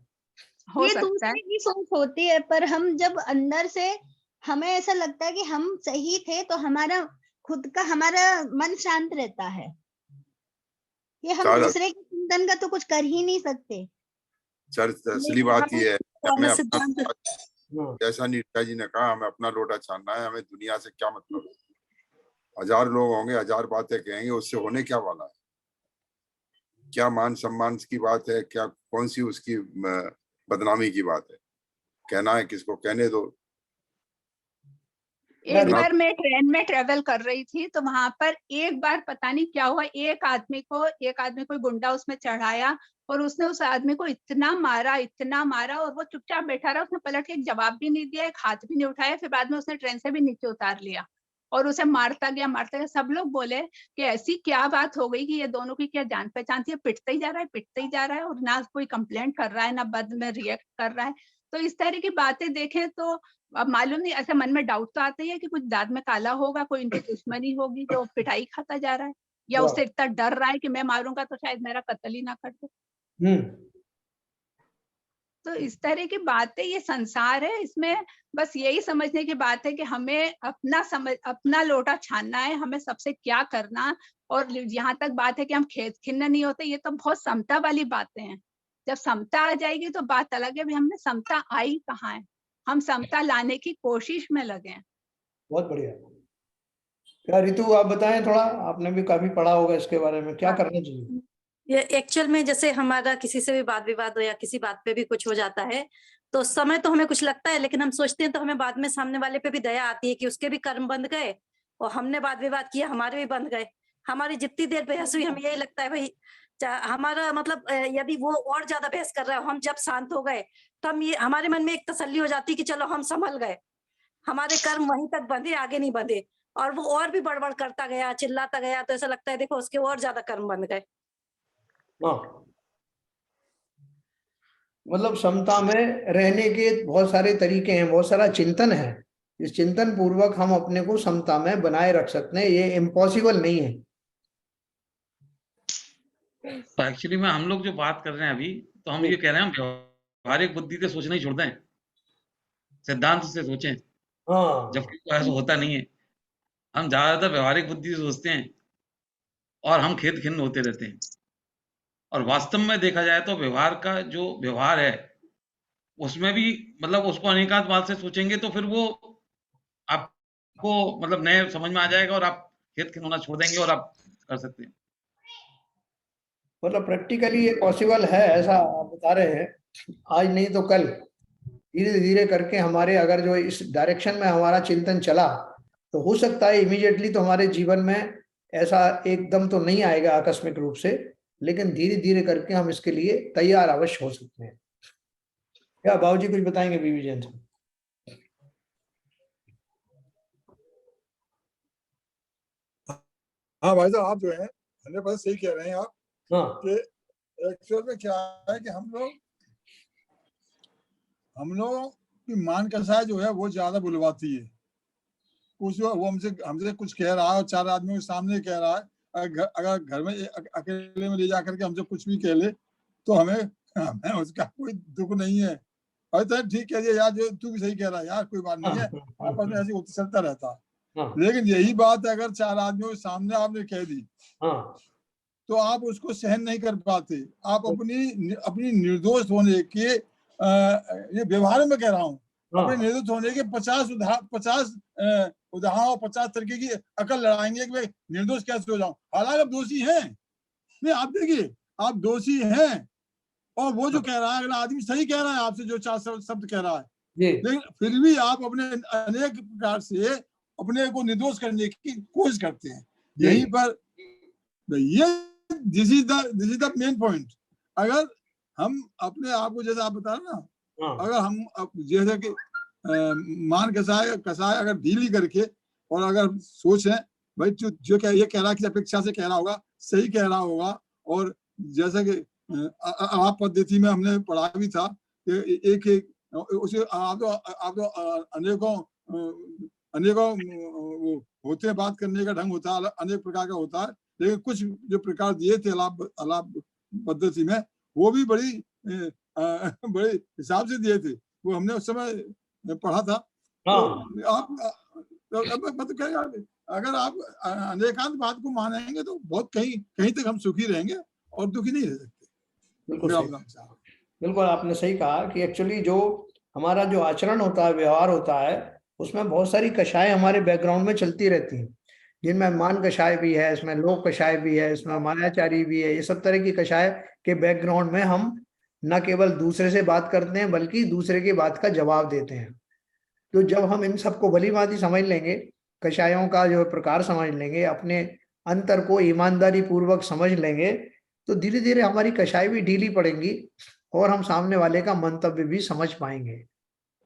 हो ये सकता है। दूसरे की सोच होती है, पर हम जब अंदर से हमें ऐसा लगता है कि हम सही थे तो हमारा खुद का हमारा मन शांत रहता है। ये हम सर दूसरे के चिंतन का तो कुछ कर ही नहीं सकते। सर असली बात ये है कि हमें अपना, हाँ। जैसा नीता जी ने कहा, हमें अपना लोटा छानना है, हमें दुनिया से क्या मतलब है। 1000 लोग होंगे, 1000 बातें कहेंगे, उससे होने क्या वाला है? क्या मान सम्मान की बात है, क्या कौन सी उसकी बदनामी की बात है? कहना है किसको, कहने दो। एक बार मैं ट्रेन में ट्रेवल कर रही थी, तो वहां पर एक बार पता नहीं क्या हुआ, एक आदमी कोई गुंडा उसमें चढ़ाया और उसने उस आदमी को इतना मारा और वो चुपचाप बैठा रहा। उसने पलट के एक जवाब भी नहीं दिया, एक हाथ भी नहीं उठाया। फिर बाद में उसने ट्रेन से भी नीचे उतार लिया और उसे मारता गया। सब लोग बोले कि ऐसी क्या बात हो गई कि ये दोनों की क्या जान पहचान थी, पिटते ही जा रहा है और ना कोई कंप्लेंट कर रहा है, ना बाद में रिएक्ट कर रहा है। तो इस तरह की बातें देखें तो अब मालूम नहीं, ऐसे मन में डाउट तो आता ही है कि कुछ दांत में काला होगा, कोई इनकी दुश्मनी होगी जो पिटाई खाता जा रहा है, या उससे इतना डर रहा है कि मैं मारूंगा तो शायद मेरा कत्ल ही ना कर दे। तो इस तरह की बातें, ये संसार है, इसमें बस यही समझने की बात है कि हमें अपना लोटा छानना है, हमें सबसे क्या करना। और यहाँ तक बात है कि हम खेत खिन्न नहीं होते, ये तो बहुत समता वाली बातें हैं। जब समता आ जाएगी तो बात अलग है। हमने समता आई कहाँ है, हम समता लाने की कोशिश में लगे हैं। बहुत बढ़िया। क्या ऋतु आप बताएं थोड़ा, आपने भी काफी पढ़ा होगा इसके बारे में, क्या करना चाहिए? ये एक्चुअल में जैसे हमारा किसी से भी वाद विवाद हो या किसी बात पे भी कुछ हो जाता है, तो समय तो हमें कुछ लगता है, लेकिन हम सोचते हैं तो हमें बाद में सामने वाले पे भी दया आती है कि उसके भी कर्म बंध गए और हमने वाद विवाद किया, हमारे भी बंध गए। हमारी जितनी देर बहस हुई हमें यही लगता है भाई हमारा मतलब यदि वो और ज्यादा बहस कर रहा है, हम जब शांत हो गए तो हम ये हमारे मन में एक तसल्ली हो जाती है कि चलो हम संभल गए, हमारे कर्म वहीं तक बंधे, आगे नहीं बंधे। और वो और भी बड़बड़ करता गया, चिल्लाता गया, तो ऐसा लगता है देखो उसके और ज्यादा कर्म बंध गए। मतलब समता में रहने के बहुत सारे तरीके हैं, बहुत सारा चिंतन है। इस चिंतन पूर्वक हम अपने को समता में बनाए रख सकते हैं, ये इम्पॉसिबल नहीं है। तो एक्चुअली में हम लोग जो बात कर रहे हैं अभी, तो हम ये कह रहे हैं हम व्यवहारिक बुद्धि से सोचना ही छोड़ दें, सिद्धांत से सोचें। जबकि ऐसा होता नहीं है। हम ज्यादातर व्यवहारिक बुद्धि से सोचते हैं और हम खेद खिन्न होते रहते हैं। और वास्तव में देखा जाए तो व्यवहार का जो व्यवहार है उसमें भी मतलब उसको अनेकांत बात से सोचेंगे तो फिर वो आपको मतलब नए समझ में आ जाएगा और आप खेद खिन्न होना छोड़ देंगे और आप कर सकते हैं। मतलब प्रैक्टिकली ये पॉसिबल है, ऐसा आप बता रहे हैं। आज नहीं तो कल धीरे धीरे करके हमारे अगर जो इस डायरेक्शन में हमारा चिंतन चला तो हो सकता है इमीडिएटली तो हमारे जीवन में ऐसा एकदम तो नहीं आएगा आकस्मिक रूप से, लेकिन धीरे धीरे करके हम इसके लिए तैयार अवश्य हो सकते हैं। क्या बाबूजी कुछ बताएंगे बीवी जैन से? हाँ भाई साहब, आप जो है 100% सही कह रहे हैं आप। कि एक्चुअल में क्या है कि हम लोग की मान कसाई जो है वो ज्यादा बुलवाती है। कुछ वो हमसे कुछ कह रहा है और 4 आदमियों के सामने कह रहा है, अगर घर में अकेले में ले जाकर के हमसे कुछ भी कह ले तो हमें उसका कोई दुख नहीं है। अरे ठीक कह दिया यार, जो तू भी सही कह रहा है यार, कोई बात नहीं है, आपस में ऐसे चलता रहता है। लेकिन यही बात अगर 4 आदमियों के सामने आपने कह दी तो आप उसको सहन नहीं कर पाते। आप अपनी निर्दोष होने के ये व्यवहार में कह रहा हूँ, अपने निर्दोष होने के 50 उदाहरण 50 तरीके की अकल लड़ाएंगे कि मैं निर्दोष कैसे हो जाऊं। हालांकि आप दोषी हैं, नहीं आप देखिए आप दोषी हैं, और वो जो कह रहा है अगला आदमी सही कह रहा है आपसे, जो 4 शब्द कह रहा है, लेकिन फिर भी आप अपने अनेक प्रकार से अपने को निर्दोष करने की कोशिश करते हैं। यहीं पर ये this is the main point. अगर हम अपने आप को, जैसे आप बता रहे ना, अगर हम जैसे कि मान कसाय अगर ढीली करके और अगर सोचें भाई जो ये कह रहा है कि अपेक्षा से कह रहा होगा, सही कह रहा होगा, और जैसा कि आप पद्धति में हमने पढ़ा भी था कि एक उसे आप तो अनेकों होते हैं, बात करने का ढंग होता है, अनेक प्रकार का होता है, लेकिन कुछ जो प्रकार दिए थे अलाप पद्धति में वो भी बड़े हिसाब से दिए थे, वो हमने उस समय पढ़ा था। तो आप अगर आप अनेकांत बात को मानेंगे तो बहुत कहीं तक हम सुखी रहेंगे और दुखी नहीं रह सकते। बिल्कुल आपने सही कहा कि एक्चुअली जो हमारा जो आचरण होता है, व्यवहार होता है, उसमें बहुत सारी कषाय हमारे बैकग्राउंड में चलती रहती हैं, जिनमें मान कषाय भी है, इसमें लोक कषाय भी है, इसमें मायाचारी भी है। ये सब तरह की कषाय के बैकग्राउंड में हम न केवल दूसरे से बात करते हैं बल्कि दूसरे की बात का जवाब देते हैं। तो जब हम इन सबको भली भांति समझ लेंगे, कषायों का जो प्रकार समझ लेंगे, अपने अंतर को ईमानदारी पूर्वक समझ लेंगे, तो धीरे धीरे हमारी कषाय भी ढीली पड़ेंगी और हम सामने वाले का मंतव्य भी समझ पाएंगे।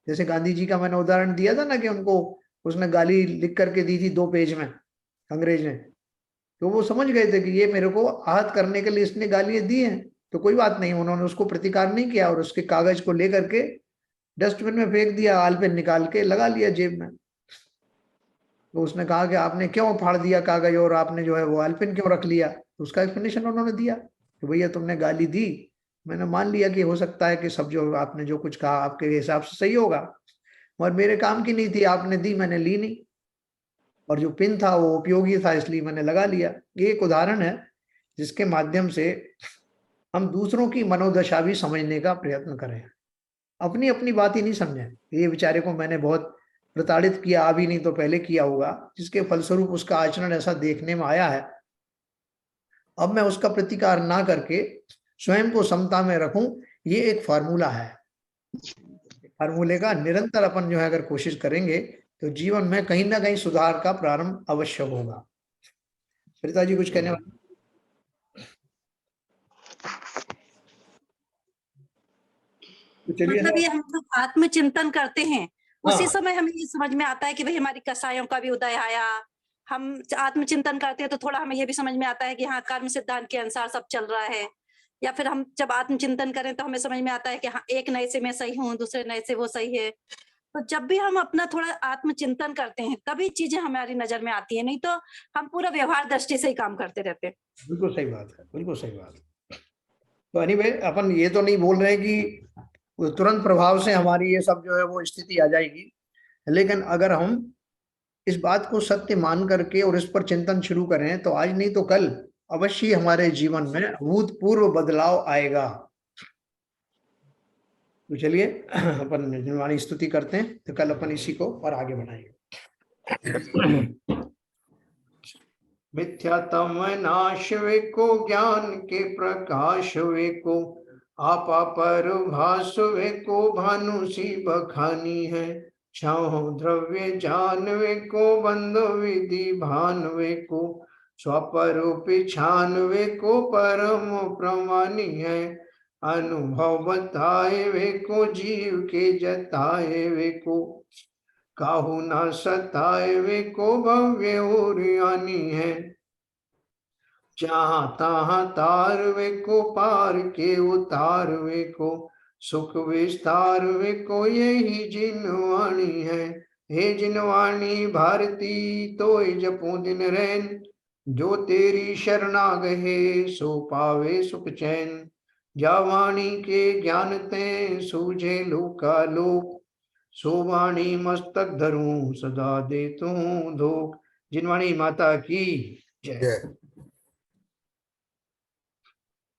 जैसे गांधी जी का मैंने उदाहरण दिया था ना कि उनको उसने गाली लिख करके दी थी 2 पेज में अंग्रेज ने, तो वो समझ गए थे कि ये मेरे को आहत करने के लिए इसने गालियां दी हैं, तो कोई बात नहीं, उन्होंने उसको प्रतिकार नहीं किया और उसके कागज को लेकर के डस्टबिन में फेंक दिया, आल पेन निकाल के लगा लिया जेब में। तो उसने कहा कि आपने क्यों फाड़ दिया कागज और आपने जो है वो आल पेन क्यों रख लिया, तो उसका एक्सप्लेनेशन उन्होंने दिया कि भैया तुमने गाली दी, मैंने मान लिया कि हो सकता है कि सब जो आपने जो कुछ कहा आपके हिसाब से सही होगा, और मेरे काम की नहीं थी, आपने दी मैंने ली नहीं, और जो पिन था वो उपयोगी था इसलिए मैंने लगा लिया। ये एक उदाहरण है जिसके माध्यम से हम दूसरों की मनोदशा भी समझने का प्रयत्न करें, अपनी अपनी बात ही नहीं समझें। ये बेचारे को मैंने बहुत प्रताड़ित किया, अभी नहीं तो पहले किया होगा, जिसके फलस्वरूप उसका आचरण ऐसा देखने में आया है। अब मैं उसका प्रतिकार ना करके स्वयं को समता में रखूं, ये एक फार्मूला है। फार्मूले का निरंतर अपन जो है अगर कोशिश करेंगे तो जीवन में कहीं ना कहीं सुधार का प्रारंभ अवश्य होगा। सरिता जी कुछ कहने वाले? तो चलिए, मतलब ये हम जब आत्मचिंतन करते हैं हाँ। उसी समय हमें ये समझ में आता है कि भाई हमारी कषायों का भी उदय आया। हम आत्मचिंतन करते हैं तो थोड़ा हमें ये भी समझ में आता है कि हाँ कर्म सिद्धांत के अनुसार सब चल रहा है। या फिर हम जब आत्मचिंतन करें तो हमें समझ में आता है कि हाँ एक नए से मैं सही हूँ, दूसरे नए से वो सही है। तो जब भी हम अपना थोड़ा आत्मचिंतन करते हैं तभी चीजें हमारी नजर में आती है, नहीं तो हम पूरा व्यवहार दृष्टि से ही काम करते रहते हैं। बिल्कुल सही बात है, बिल्कुल सही बात है। तो एनीवे अपन ये तो नहीं बोल रहे हैं कि तुरंत प्रभाव से हमारी ये सब जो है वो स्थिति आ जाएगी, लेकिन अगर हम इस बात को सत्य मान करके और इस पर चिंतन शुरू करें तो आज नहीं तो कल अवश्य हमारे जीवन में अभूतपूर्व बदलाव आएगा। तो चलिए अपन निर्वाणी स्तुति करते हैं, तो कल अपन इसी को और आगे बढ़ाएंगे। मिथ्यातम नाश वे को ज्ञान के प्रकाश वे को, आपा पर भास वे को भानु सी बखानी है। छाओ द्रव्य जान वे को बंद विधि भान वे को, स्वरूपी छान वे को परम प्रमानी है। अनुभव बताए वे को जीव के जताए वे को, काहू ना सताए वे को भव्य उरियानी है। जहाँ तहाँ तार वे को पार के उतार वे को, सुख विस्तार वे को यही जिनवाणी है। हे जिनवाणी भारती तो जपो दिन रैन, जो तेरी शरणा गहे सो पावे सुख चैन। जा वाणी के ज्ञान ते सूझे लोका लोक, सो वाणी मस्तक धरूं सदा दे तू धोख। जिनवाणी माता की जय।